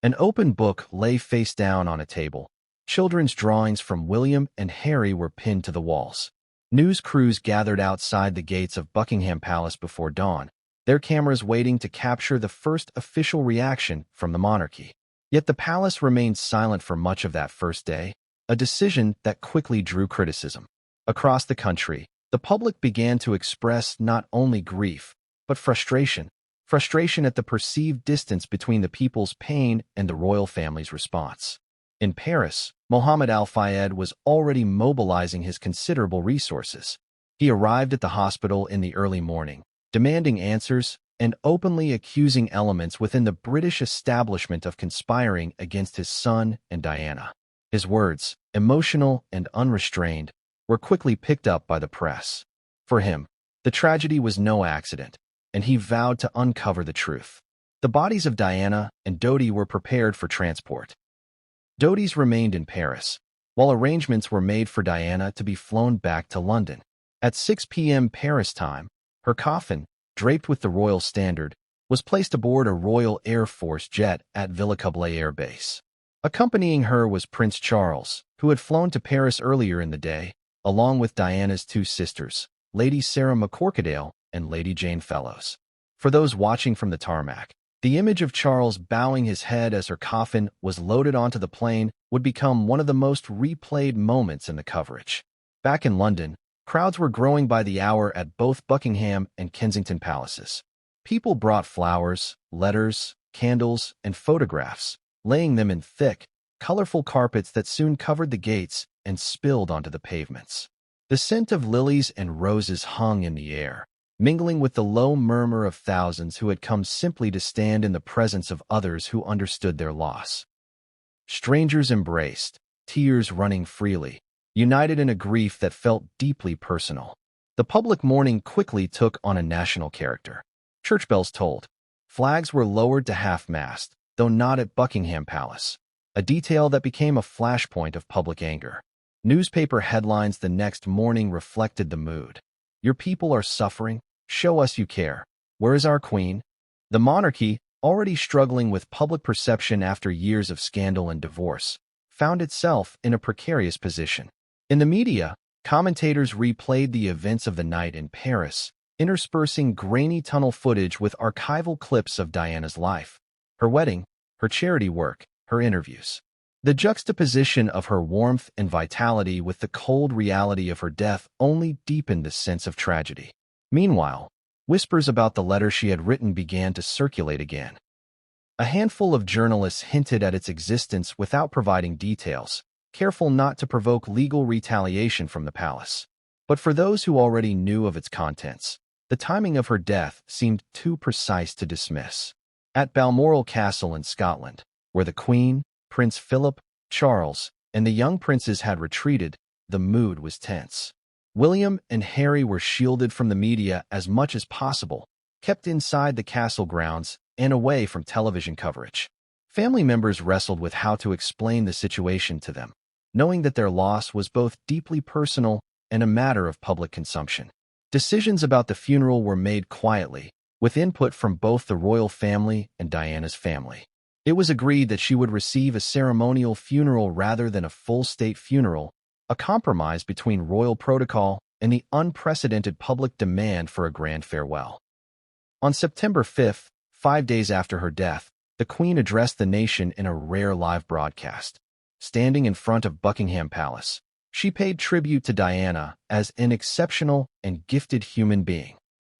An open book lay face down on a table. Children's drawings from William and Harry were pinned to the walls. News crews gathered outside the gates of Buckingham Palace before dawn, their cameras waiting to capture the first official reaction from the monarchy. Yet the palace remained silent for much of that first day, a decision that quickly drew criticism. Across the country, the public began to express not only grief, but frustration at the perceived distance between the people's pain and the royal family's response. In Paris, Mohammed Al-Fayed was already mobilizing his considerable resources. He arrived at the hospital in the early morning, demanding answers and openly accusing elements within the British establishment of conspiring against his son and Diana. His words, emotional and unrestrained, were quickly picked up by the press. For him, the tragedy was no accident, and he vowed to uncover the truth. The bodies of Diana and Dodi were prepared for transport. Dodi's remained in Paris, while arrangements were made for Diana to be flown back to London. At 6 p.m. Paris time, her coffin, draped with the royal standard, was placed aboard a Royal Air Force jet at Villejuif Air Base. Accompanying her was Prince Charles, who had flown to Paris earlier in the day, along with Diana's two sisters, Lady Sarah McCorquodale and Lady Jane Fellows. For those watching from the tarmac, the image of Charles bowing his head as her coffin was loaded onto the plane would become one of the most replayed moments in the coverage. Back in London, crowds were growing by the hour at both Buckingham and Kensington Palaces. People brought flowers, letters, candles, and photographs, laying them in thick, colorful carpets that soon covered the gates and spilled onto the pavements. The scent of lilies and roses hung in the air, mingling with the low murmur of thousands who had come simply to stand in the presence of others who understood their loss. Strangers embraced, tears running freely, united in a grief that felt deeply personal. The public mourning quickly took on a national character. Church bells tolled. Flags were lowered to half-mast, though not at Buckingham Palace, a detail that became a flashpoint of public anger. Newspaper headlines the next morning reflected the mood. Your people are suffering. Show us you care. Where is our queen? The monarchy, already struggling with public perception after years of scandal and divorce, found itself in a precarious position. In the media, commentators replayed the events of the night in Paris, interspersing grainy tunnel footage with archival clips of Diana's life, her wedding, her charity work, her interviews. The juxtaposition of her warmth and vitality with the cold reality of her death only deepened the sense of tragedy. Meanwhile, whispers about the letter she had written began to circulate again. A handful of journalists hinted at its existence without providing details, careful not to provoke legal retaliation from the palace. But for those who already knew of its contents, the timing of her death seemed too precise to dismiss. At Balmoral Castle in Scotland, where the Queen, Prince Philip, Charles, and the young princes had retreated, the mood was tense. William and Harry were shielded from the media as much as possible, kept inside the castle grounds and away from television coverage. Family members wrestled with how to explain the situation to them, knowing that their loss was both deeply personal and a matter of public consumption. Decisions about the funeral were made quietly, with input from both the royal family and Diana's family. It was agreed that she would receive a ceremonial funeral rather than a full state funeral, a compromise between royal protocol and the unprecedented public demand for a grand farewell. On September 5th, 5 days after her death, the Queen addressed the nation in a rare live broadcast. Standing in front of Buckingham Palace, she paid tribute to Diana as an exceptional and gifted human being.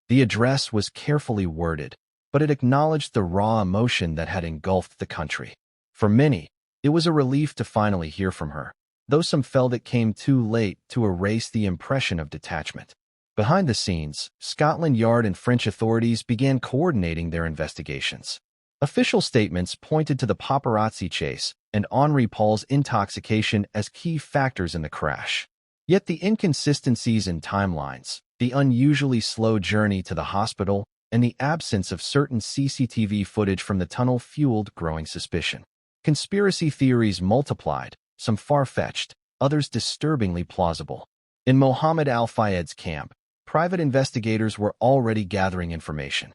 The address was carefully worded, but it acknowledged the raw emotion that had engulfed the country. For many, it was a relief to finally hear from her, though some felt it came too late to erase the impression of detachment. Behind the scenes, Scotland Yard and French authorities began coordinating their investigations. Official statements pointed to the paparazzi chase and Henri Paul's intoxication as key factors in the crash. Yet the inconsistencies in timelines, the unusually slow journey to the hospital, and the absence of certain CCTV footage from the tunnel fueled growing suspicion. Conspiracy theories multiplied, some far-fetched, others disturbingly plausible. In Mohammed al-Fayed's camp, private investigators were already gathering information.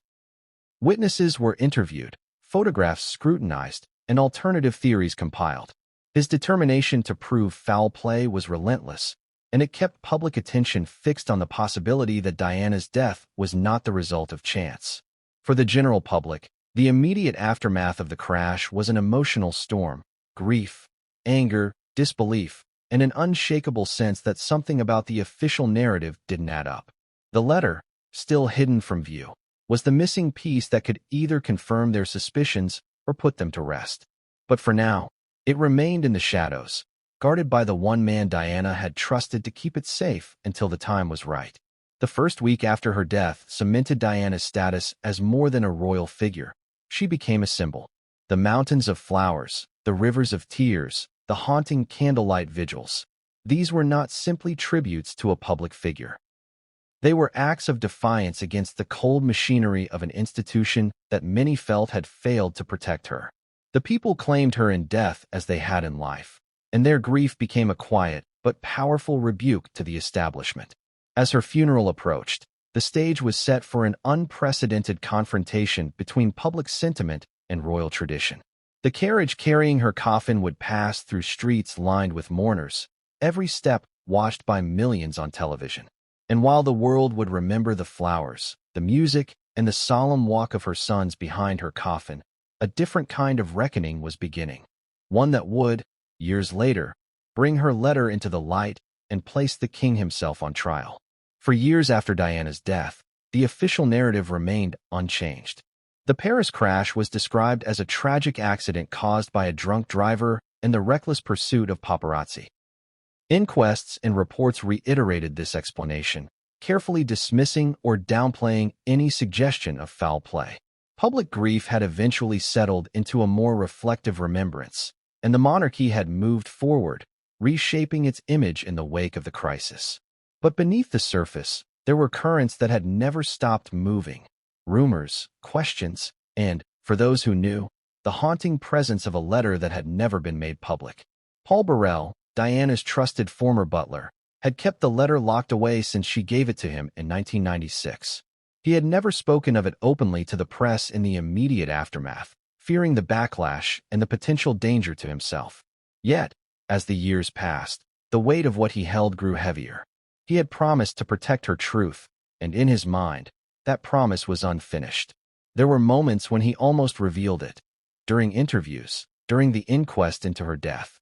Witnesses were interviewed, photographs scrutinized, and alternative theories compiled. His determination to prove foul play was relentless, and it kept public attention fixed on the possibility that Diana's death was not the result of chance. For the general public, the immediate aftermath of the crash was an emotional storm: grief, anger, disbelief, and an unshakable sense that something about the official narrative didn't add up. The letter, still hidden from view, was the missing piece that could either confirm their suspicions or put them to rest. But for now, it remained in the shadows, guarded by the one man Diana had trusted to keep it safe until the time was right. The first week after her death cemented Diana's status as more than a royal figure. She became a symbol. The mountains of flowers, the rivers of tears, the haunting candlelight vigils. These were not simply tributes to a public figure. They were acts of defiance against the cold machinery of an institution that many felt had failed to protect her. The people claimed her in death as they had in life, and their grief became a quiet but powerful rebuke to the establishment. As her funeral approached, the stage was set for an unprecedented confrontation between public sentiment and royal tradition. The carriage carrying her coffin would pass through streets lined with mourners, every step watched by millions on television. And while the world would remember the flowers, the music, and the solemn walk of her sons behind her coffin, a different kind of reckoning was beginning. One that would, years later, bring her letter into the light and place the king himself on trial. For years after Diana's death, the official narrative remained unchanged. The Paris crash was described as a tragic accident caused by a drunk driver and the reckless pursuit of paparazzi. Inquests and reports reiterated this explanation, carefully dismissing or downplaying any suggestion of foul play. Public grief had eventually settled into a more reflective remembrance, and the monarchy had moved forward, reshaping its image in the wake of the crisis. But beneath the surface, there were currents that had never stopped moving: rumors, questions, and, for those who knew, the haunting presence of a letter that had never been made public. Paul Burrell, Diana's trusted former butler, had kept the letter locked away since she gave it to him in 1996. He had never spoken of it openly to the press in the immediate aftermath, fearing the backlash and the potential danger to himself. Yet, as the years passed, the weight of what he held grew heavier. He had promised to protect her truth, and in his mind, that promise was unfinished. There were moments when he almost revealed it, during interviews, during the inquest into her death.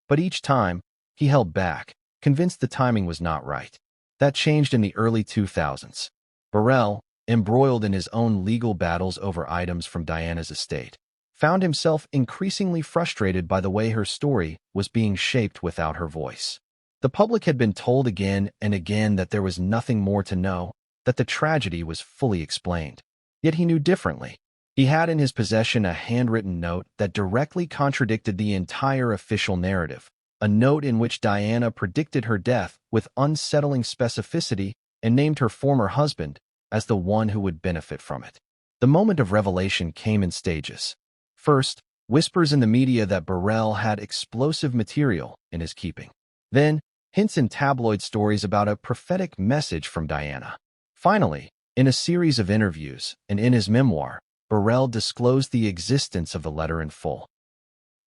But each time, he held back, convinced the timing was not right. That changed in the early 2000s. Burrell, embroiled in his own legal battles over items from Diana's estate, found himself increasingly frustrated by the way her story was being shaped without her voice. The public had been told again and again that there was nothing more to know, that the tragedy was fully explained. Yet he knew differently. He had in his possession a handwritten note that directly contradicted the entire official narrative, a note in which Diana predicted her death with unsettling specificity and named her former husband as the one who would benefit from it. The moment of revelation came in stages. First, whispers in the media that Burrell had explosive material in his keeping. Then, hints in tabloid stories about a prophetic message from Diana. Finally, in a series of interviews and in his memoir, Burrell disclosed the existence of the letter in full.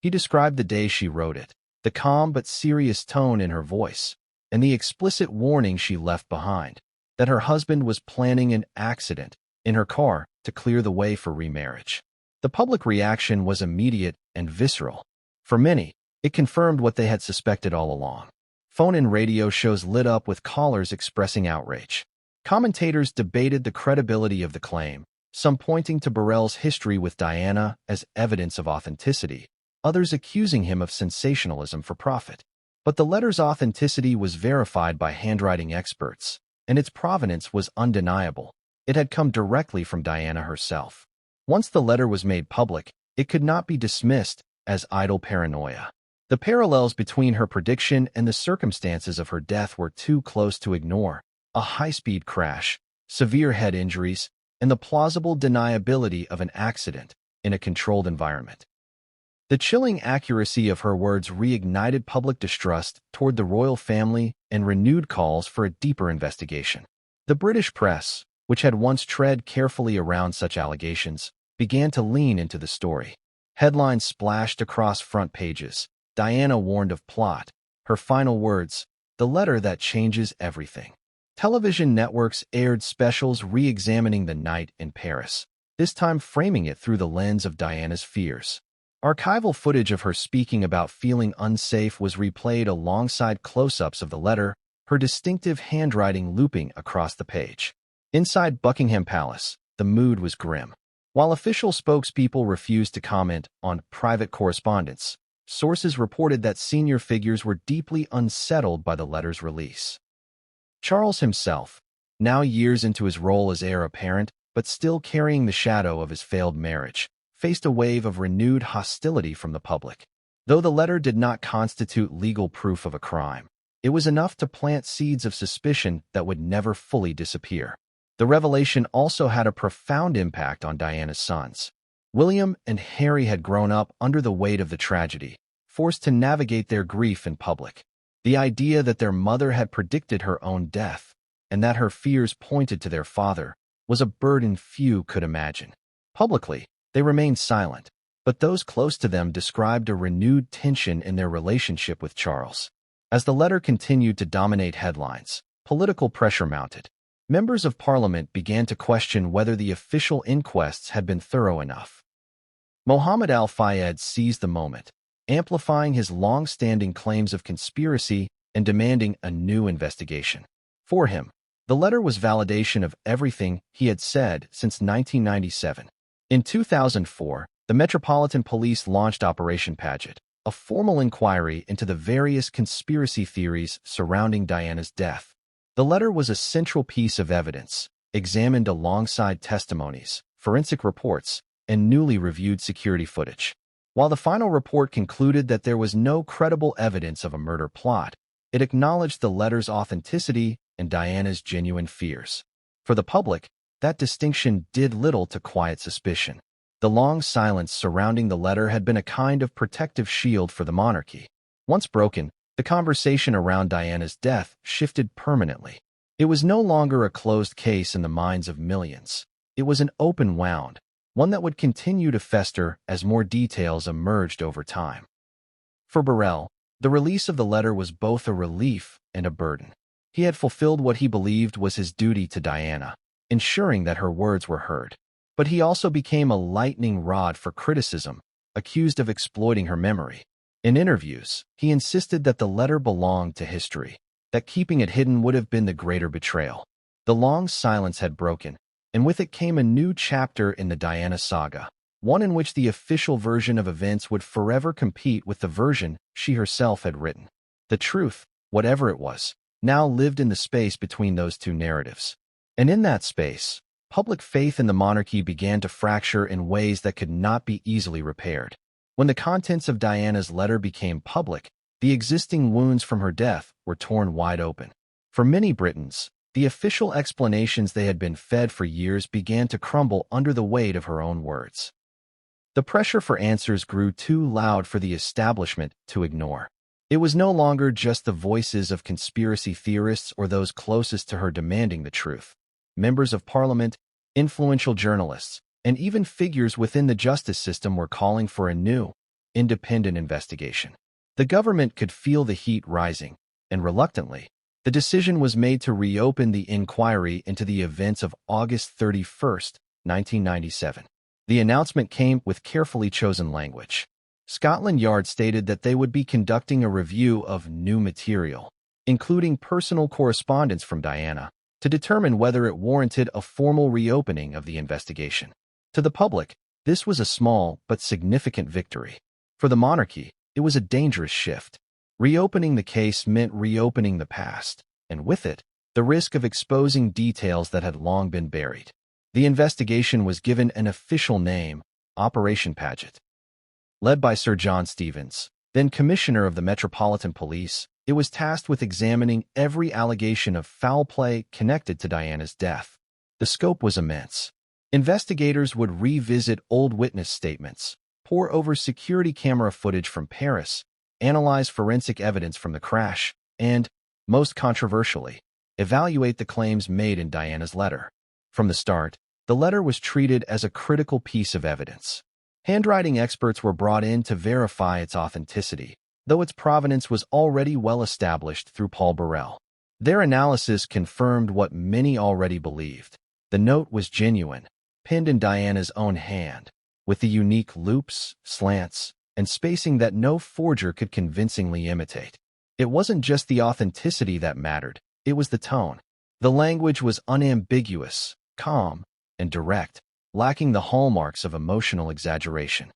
He described the day she wrote it, the calm but serious tone in her voice, and the explicit warning she left behind, that her husband was planning an accident in her car to clear the way for remarriage. The public reaction was immediate and visceral. For many, it confirmed what they had suspected all along. Phone and radio shows lit up with callers expressing outrage. Commentators debated the credibility of the claim, some pointing to Burrell's history with Diana as evidence of authenticity, others accusing him of sensationalism for profit. But the letter's authenticity was verified by handwriting experts, and its provenance was undeniable. It had come directly from Diana herself. Once the letter was made public, it could not be dismissed as idle paranoia. The parallels between her prediction and the circumstances of her death were too close to ignore: a high-speed crash, severe head injuries, and the plausible deniability of an accident in a controlled environment. The chilling accuracy of her words reignited public distrust toward the royal family and renewed calls for a deeper investigation. The British press, which had once tread carefully around such allegations, began to lean into the story. Headlines splashed across front pages. Diana warned of plot. Her final words, the letter that changes everything. Television networks aired specials re-examining the night in Paris, this time framing it through the lens of Diana's fears. Archival footage of her speaking about feeling unsafe was replayed alongside close-ups of the letter, her distinctive handwriting looping across the page. Inside Buckingham Palace, the mood was grim. While official spokespeople refused to comment on private correspondence, sources reported that senior figures were deeply unsettled by the letter's release. Charles himself, now years into his role as heir apparent but still carrying the shadow of his failed marriage, faced a wave of renewed hostility from the public. Though the letter did not constitute legal proof of a crime, it was enough to plant seeds of suspicion that would never fully disappear. The revelation also had a profound impact on Diana's sons. William and Harry had grown up under the weight of the tragedy, forced to navigate their grief in public. The idea that their mother had predicted her own death, and that her fears pointed to their father, was a burden few could imagine. Publicly, they remained silent, but those close to them described a renewed tension in their relationship with Charles. As the letter continued to dominate headlines, political pressure mounted. Members of Parliament began to question whether the official inquests had been thorough enough. Mohammed al-Fayed seized the moment, amplifying his long-standing claims of conspiracy and demanding a new investigation. For him, the letter was validation of everything he had said since 1997. In 2004, the Metropolitan Police launched Operation Paget, a formal inquiry into the various conspiracy theories surrounding Diana's death. The letter was a central piece of evidence, examined alongside testimonies, forensic reports, and newly reviewed security footage. While the final report concluded that there was no credible evidence of a murder plot, it acknowledged the letter's authenticity and Diana's genuine fears. For the public, that distinction did little to quiet suspicion. The long silence surrounding the letter had been a kind of protective shield for the monarchy. Once broken, the conversation around Diana's death shifted permanently. It was no longer a closed case in the minds of millions. It was an open wound, one that would continue to fester as more details emerged over time. For Burrell, the release of the letter was both a relief and a burden. He had fulfilled what he believed was his duty to Diana, ensuring that her words were heard. But he also became a lightning rod for criticism, accused of exploiting her memory. In interviews, he insisted that the letter belonged to history, that keeping it hidden would have been the greater betrayal. The long silence had broken, and with it came a new chapter in the Diana saga, one in which the official version of events would forever compete with the version she herself had written. The truth, whatever it was, now lived in the space between those two narratives. And in that space, public faith in the monarchy began to fracture in ways that could not be easily repaired. When the contents of Diana's letter became public, the existing wounds from her death were torn wide open. For many Britons, the official explanations they had been fed for years began to crumble under the weight of her own words. The pressure for answers grew too loud for the establishment to ignore. It was no longer just the voices of conspiracy theorists or those closest to her demanding the truth. Members of parliament, influential journalists, and even figures within the justice system were calling for a new, independent investigation. The government could feel the heat rising, and reluctantly, the decision was made to reopen the inquiry into the events of August 31, 1997. The announcement came with carefully chosen language. Scotland Yard stated that they would be conducting a review of new material, including personal correspondence from Diana, to determine whether it warranted a formal reopening of the investigation. To the public, this was a small but significant victory. For the monarchy, it was a dangerous shift. Reopening the case meant reopening the past, and with it, the risk of exposing details that had long been buried. The investigation was given an official name, Operation Paget. Led by Sir John Stevens, then Commissioner of the Metropolitan Police, it was tasked with examining every allegation of foul play connected to Diana's death. The scope was immense. Investigators would revisit old witness statements, pore over security camera footage from Paris, analyze forensic evidence from the crash, and, most controversially, evaluate the claims made in Diana's letter. From the start, the letter was treated as a critical piece of evidence. Handwriting experts were brought in to verify its authenticity, though its provenance was already well established through Paul Burrell. Their analysis confirmed what many already believed. The note was genuine, penned in Diana's own hand, with the unique loops, slants, and spacing that no forger could convincingly imitate. It wasn't just the authenticity that mattered, it was the tone. The language was unambiguous, calm, and direct, lacking the hallmarks of emotional exaggeration.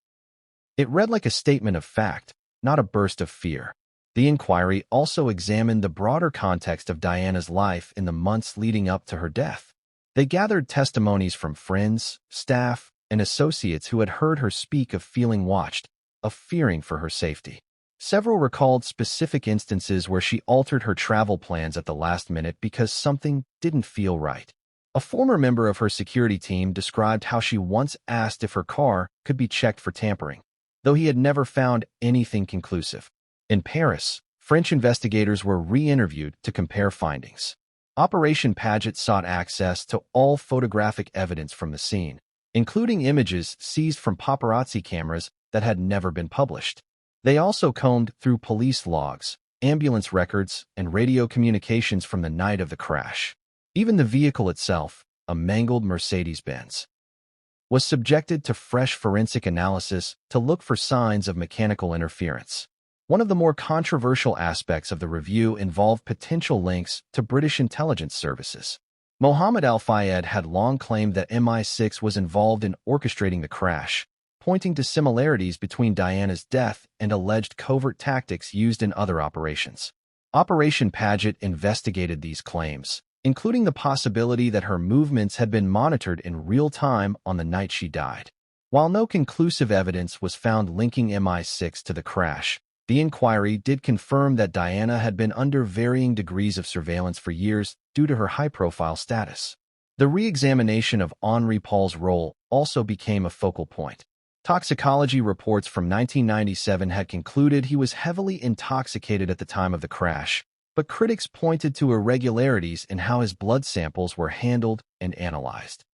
It read like a statement of fact, not a burst of fear. The inquiry also examined the broader context of Diana's life in the months leading up to her death. They gathered testimonies from friends, staff, and associates who had heard her speak of feeling watched, of fearing for her safety. Several recalled specific instances where she altered her travel plans at the last minute because something didn't feel right. A former member of her security team described how she once asked if her car could be checked for tampering, though he had never found anything conclusive. In Paris, French investigators were re-interviewed to compare findings. Operation Paget sought access to all photographic evidence from the scene, including images seized from paparazzi cameras that had never been published. They also combed through police logs, ambulance records, and radio communications from the night of the crash. Even the vehicle itself, a mangled Mercedes-Benz, was subjected to fresh forensic analysis to look for signs of mechanical interference. One of the more controversial aspects of the review involved potential links to British intelligence services. Mohammed Al-Fayed had long claimed that MI6 was involved in orchestrating the crash, pointing to similarities between Diana's death and alleged covert tactics used in other operations. Operation Paget investigated these claims, including the possibility that her movements had been monitored in real time on the night she died. While no conclusive evidence was found linking MI6 to the crash, the inquiry did confirm that Diana had been under varying degrees of surveillance for years due to her high-profile status. The re-examination of Henri Paul's role also became a focal point. Toxicology reports from 1997 had concluded he was heavily intoxicated at the time of the crash, but critics pointed to irregularities in how his blood samples were handled and analyzed.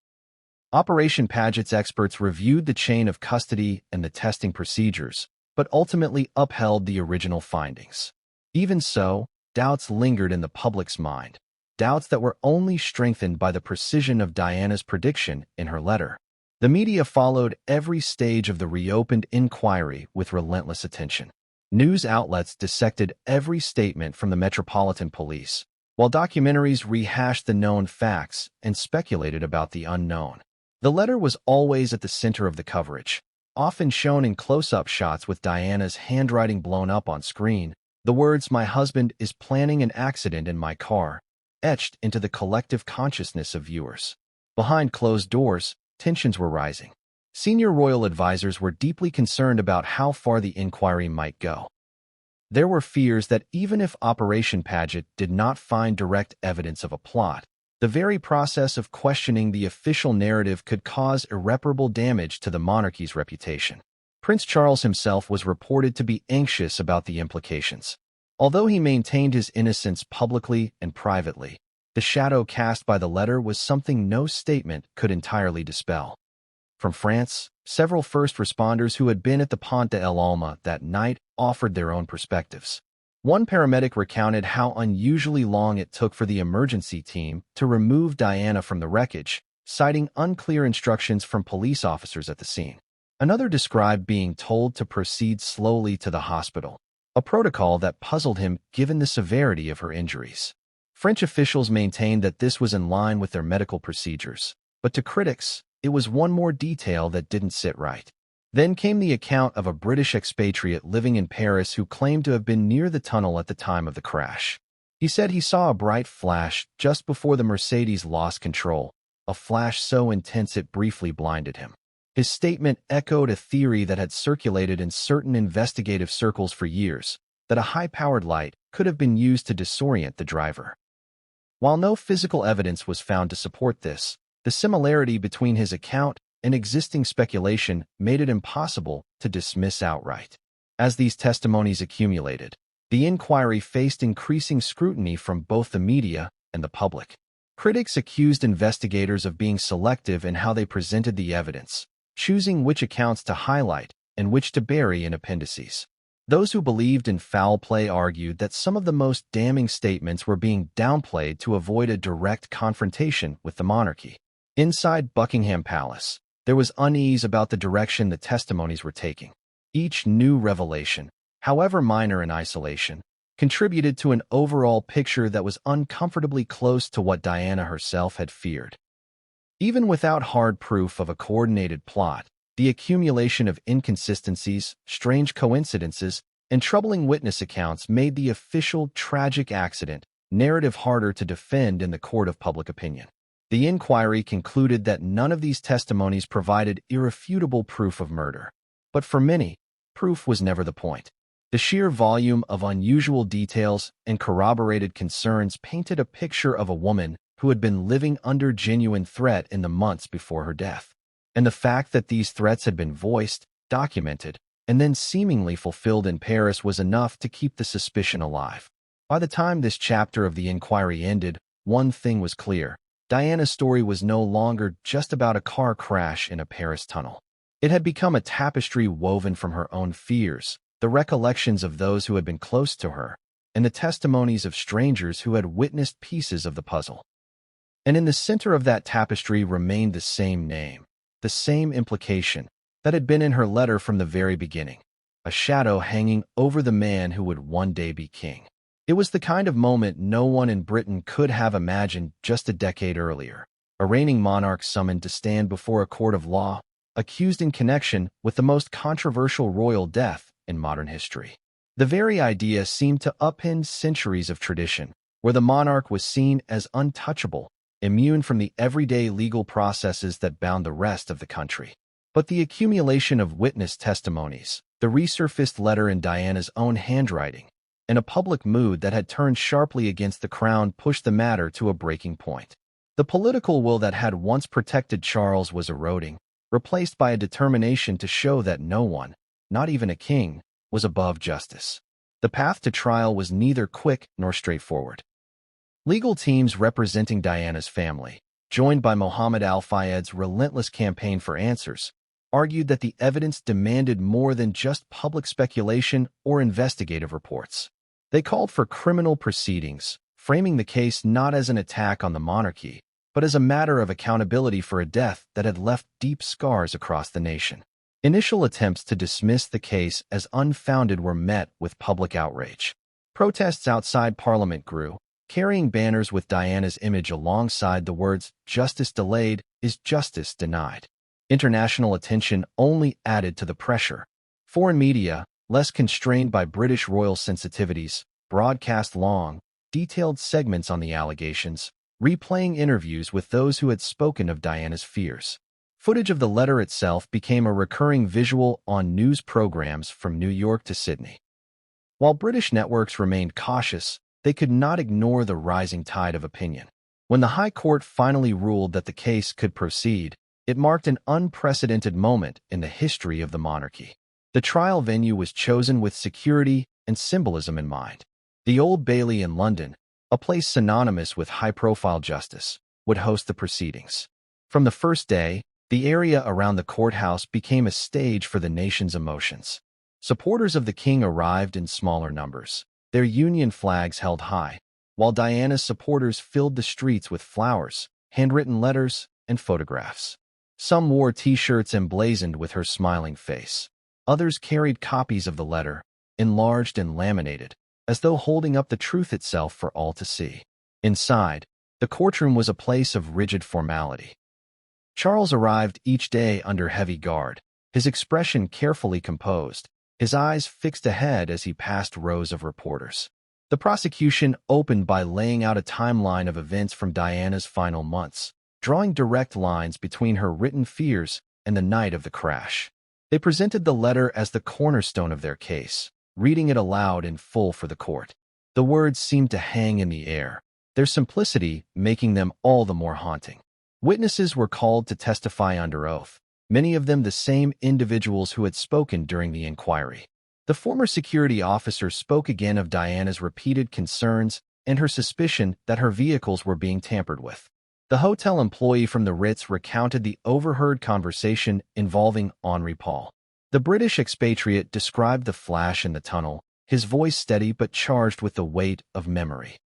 Operation Paget's experts reviewed the chain of custody and the testing procedures, but ultimately upheld the original findings. Even so, doubts lingered in the public's mind, doubts that were only strengthened by the precision of Diana's prediction in her letter. The media followed every stage of the reopened inquiry with relentless attention. News outlets dissected every statement from the Metropolitan Police, while documentaries rehashed the known facts and speculated about the unknown. The letter was always at the center of the coverage, often shown in close-up shots with Diana's handwriting blown up on screen. The words, "My husband is planning an accident in my car," etched into the collective consciousness of viewers. Behind closed doors, tensions were rising. Senior royal advisors were deeply concerned about how far the inquiry might go. There were fears that even if Operation Paget did not find direct evidence of a plot, the very process of questioning the official narrative could cause irreparable damage to the monarchy's reputation. Prince Charles himself was reported to be anxious about the implications. Although he maintained his innocence publicly and privately, the shadow cast by the letter was something no statement could entirely dispel. From France, several first responders who had been at the Pont de l'Alma that night offered their own perspectives. One paramedic recounted how unusually long it took for the emergency team to remove Diana from the wreckage, citing unclear instructions from police officers at the scene. Another described being told to proceed slowly to the hospital, a protocol that puzzled him given the severity of her injuries. French officials maintained that this was in line with their medical procedures, but to critics, it was one more detail that didn't sit right. Then came the account of a British expatriate living in Paris who claimed to have been near the tunnel at the time of the crash. He said he saw a bright flash just before the Mercedes lost control, a flash so intense it briefly blinded him. His statement echoed a theory that had circulated in certain investigative circles for years, that a high-powered light could have been used to disorient the driver. While no physical evidence was found to support this, the similarity between his account and existing speculation made it impossible to dismiss outright. As these testimonies accumulated, the inquiry faced increasing scrutiny from both the media and the public. Critics accused investigators of being selective in how they presented the evidence, choosing which accounts to highlight and which to bury in appendices. Those who believed in foul play argued that some of the most damning statements were being downplayed to avoid a direct confrontation with the monarchy. Inside Buckingham Palace, there was unease about the direction the testimonies were taking. Each new revelation, however minor in isolation, contributed to an overall picture that was uncomfortably close to what Diana herself had feared. Even without hard proof of a coordinated plot, the accumulation of inconsistencies, strange coincidences, and troubling witness accounts made the official tragic accident narrative harder to defend in the court of public opinion. The inquiry concluded that none of these testimonies provided irrefutable proof of murder. But for many, proof was never the point. The sheer volume of unusual details and corroborated concerns painted a picture of a woman who had been living under genuine threat in the months before her death. And the fact that these threats had been voiced, documented, and then seemingly fulfilled in Paris was enough to keep the suspicion alive. By the time this chapter of the inquiry ended, one thing was clear. Diana's story was no longer just about a car crash in a Paris tunnel. It had become a tapestry woven from her own fears, the recollections of those who had been close to her, and the testimonies of strangers who had witnessed pieces of the puzzle. And in the center of that tapestry remained the same name, the same implication that had been in her letter from the very beginning, a shadow hanging over the man who would one day be king. It was the kind of moment no one in Britain could have imagined just a decade earlier. A reigning monarch summoned to stand before a court of law, accused in connection with the most controversial royal death in modern history. The very idea seemed to upend centuries of tradition, where the monarch was seen as untouchable, immune from the everyday legal processes that bound the rest of the country. But the accumulation of witness testimonies, the resurfaced letter in Diana's own handwriting, and a public mood that had turned sharply against the crown pushed the matter to a breaking point. The political will that had once protected Charles was eroding, replaced by a determination to show that no one, not even a king, was above justice. The path to trial was neither quick nor straightforward. Legal teams representing Diana's family, joined by Mohammed Al Fayed's relentless campaign for answers, argued that the evidence demanded more than just public speculation or investigative reports. They called for criminal proceedings, framing the case not as an attack on the monarchy, but as a matter of accountability for a death that had left deep scars across the nation. Initial attempts to dismiss the case as unfounded were met with public outrage. Protests outside Parliament grew, carrying banners with Diana's image alongside the words, "Justice delayed is justice denied." International attention only added to the pressure. Foreign media, less constrained by British royal sensitivities, broadcast long, detailed segments on the allegations, replaying interviews with those who had spoken of Diana's fears. Footage of the letter itself became a recurring visual on news programs from New York to Sydney. While British networks remained cautious, they could not ignore the rising tide of opinion. When the High Court finally ruled that the case could proceed, it marked an unprecedented moment in the history of the monarchy. The trial venue was chosen with security and symbolism in mind. The Old Bailey in London, a place synonymous with high-profile justice, would host the proceedings. From the first day, the area around the courthouse became a stage for the nation's emotions. Supporters of the king arrived in smaller numbers, their Union flags held high, while Diana's supporters filled the streets with flowers, handwritten letters, and photographs. Some wore T-shirts emblazoned with her smiling face. Others carried copies of the letter, enlarged and laminated, as though holding up the truth itself for all to see. Inside, the courtroom was a place of rigid formality. Charles arrived each day under heavy guard, his expression carefully composed, his eyes fixed ahead as he passed rows of reporters. The prosecution opened by laying out a timeline of events from Diana's final months, drawing direct lines between her written fears and the night of the crash. They presented the letter as the cornerstone of their case, reading it aloud in full for the court. The words seemed to hang in the air, their simplicity making them all the more haunting. Witnesses were called to testify under oath, many of them the same individuals who had spoken during the inquiry. The former security officer spoke again of Diana's repeated concerns and her suspicion that her vehicles were being tampered with. The hotel employee from the Ritz recounted the overheard conversation involving Henri Paul. The British expatriate described the flash in the tunnel, his voice steady but charged with the weight of memory.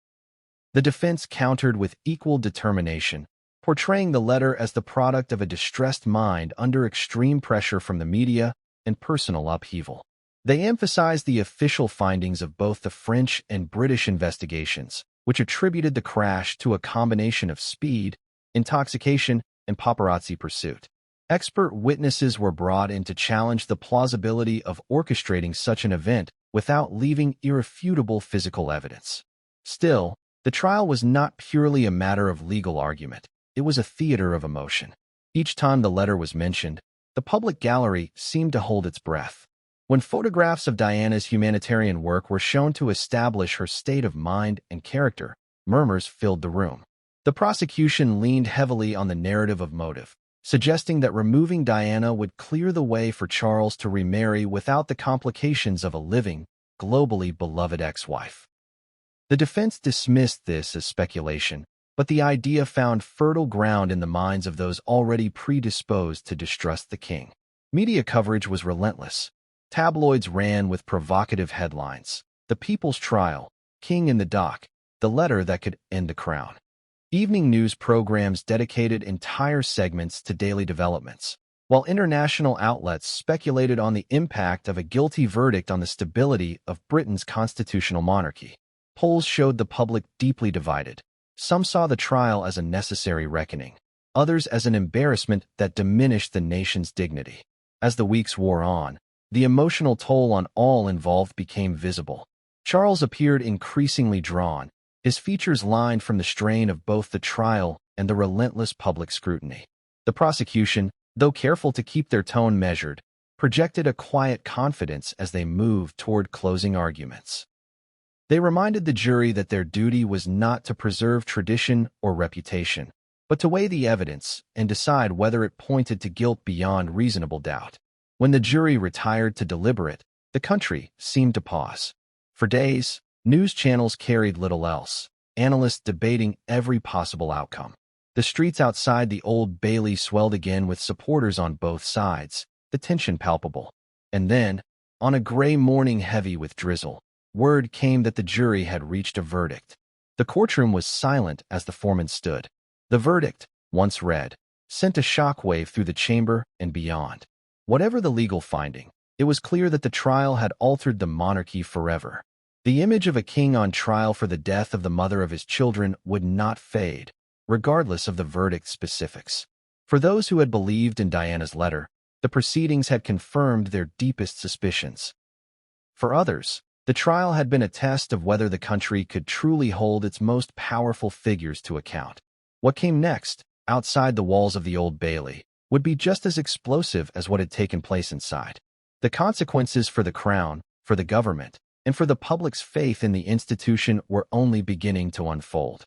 The defense countered with equal determination, portraying the letter as the product of a distressed mind under extreme pressure from the media and personal upheaval. They emphasized the official findings of both the French and British investigations, which attributed the crash to a combination of speed, intoxication, and paparazzi pursuit. Expert witnesses were brought in to challenge the plausibility of orchestrating such an event without leaving irrefutable physical evidence. Still, the trial was not purely a matter of legal argument. It was a theater of emotion. Each time the letter was mentioned, the public gallery seemed to hold its breath. When photographs of Diana's humanitarian work were shown to establish her state of mind and character, murmurs filled the room. The prosecution leaned heavily on the narrative of motive, suggesting that removing Diana would clear the way for Charles to remarry without the complications of a living, globally beloved ex-wife. The defense dismissed this as speculation, but the idea found fertile ground in the minds of those already predisposed to distrust the king. Media coverage was relentless. Tabloids ran with provocative headlines: "The People's Trial," "King in the Dock," "The Letter That Could End the Crown." Evening news programs dedicated entire segments to daily developments, while international outlets speculated on the impact of a guilty verdict on the stability of Britain's constitutional monarchy. Polls showed the public deeply divided. Some saw the trial as a necessary reckoning, others as an embarrassment that diminished the nation's dignity. As the weeks wore on, the emotional toll on all involved became visible. Charles appeared increasingly drawn, his features lined from the strain of both the trial and the relentless public scrutiny. The prosecution, though careful to keep their tone measured, projected a quiet confidence as they moved toward closing arguments. They reminded the jury that their duty was not to preserve tradition or reputation, but to weigh the evidence and decide whether it pointed to guilt beyond reasonable doubt. When the jury retired to deliberate, the country seemed to pause. For days, news channels carried little else, analysts debating every possible outcome. The streets outside the Old Bailey swelled again with supporters on both sides, the tension palpable. And then, on a gray morning heavy with drizzle, word came that the jury had reached a verdict. The courtroom was silent as the foreman stood. The verdict, once read, sent a shockwave through the chamber and beyond. Whatever the legal finding, it was clear that the trial had altered the monarchy forever. The image of a king on trial for the death of the mother of his children would not fade, regardless of the verdict specifics. For those who had believed in Diana's letter, the proceedings had confirmed their deepest suspicions. For others, The trial had been a test of whether the country could truly hold its most powerful figures to account. What came next, outside the walls of the Old Bailey, would be just as explosive as what had taken place inside. The consequences for the crown, for the government, and for the public's faith in the institution were only beginning to unfold.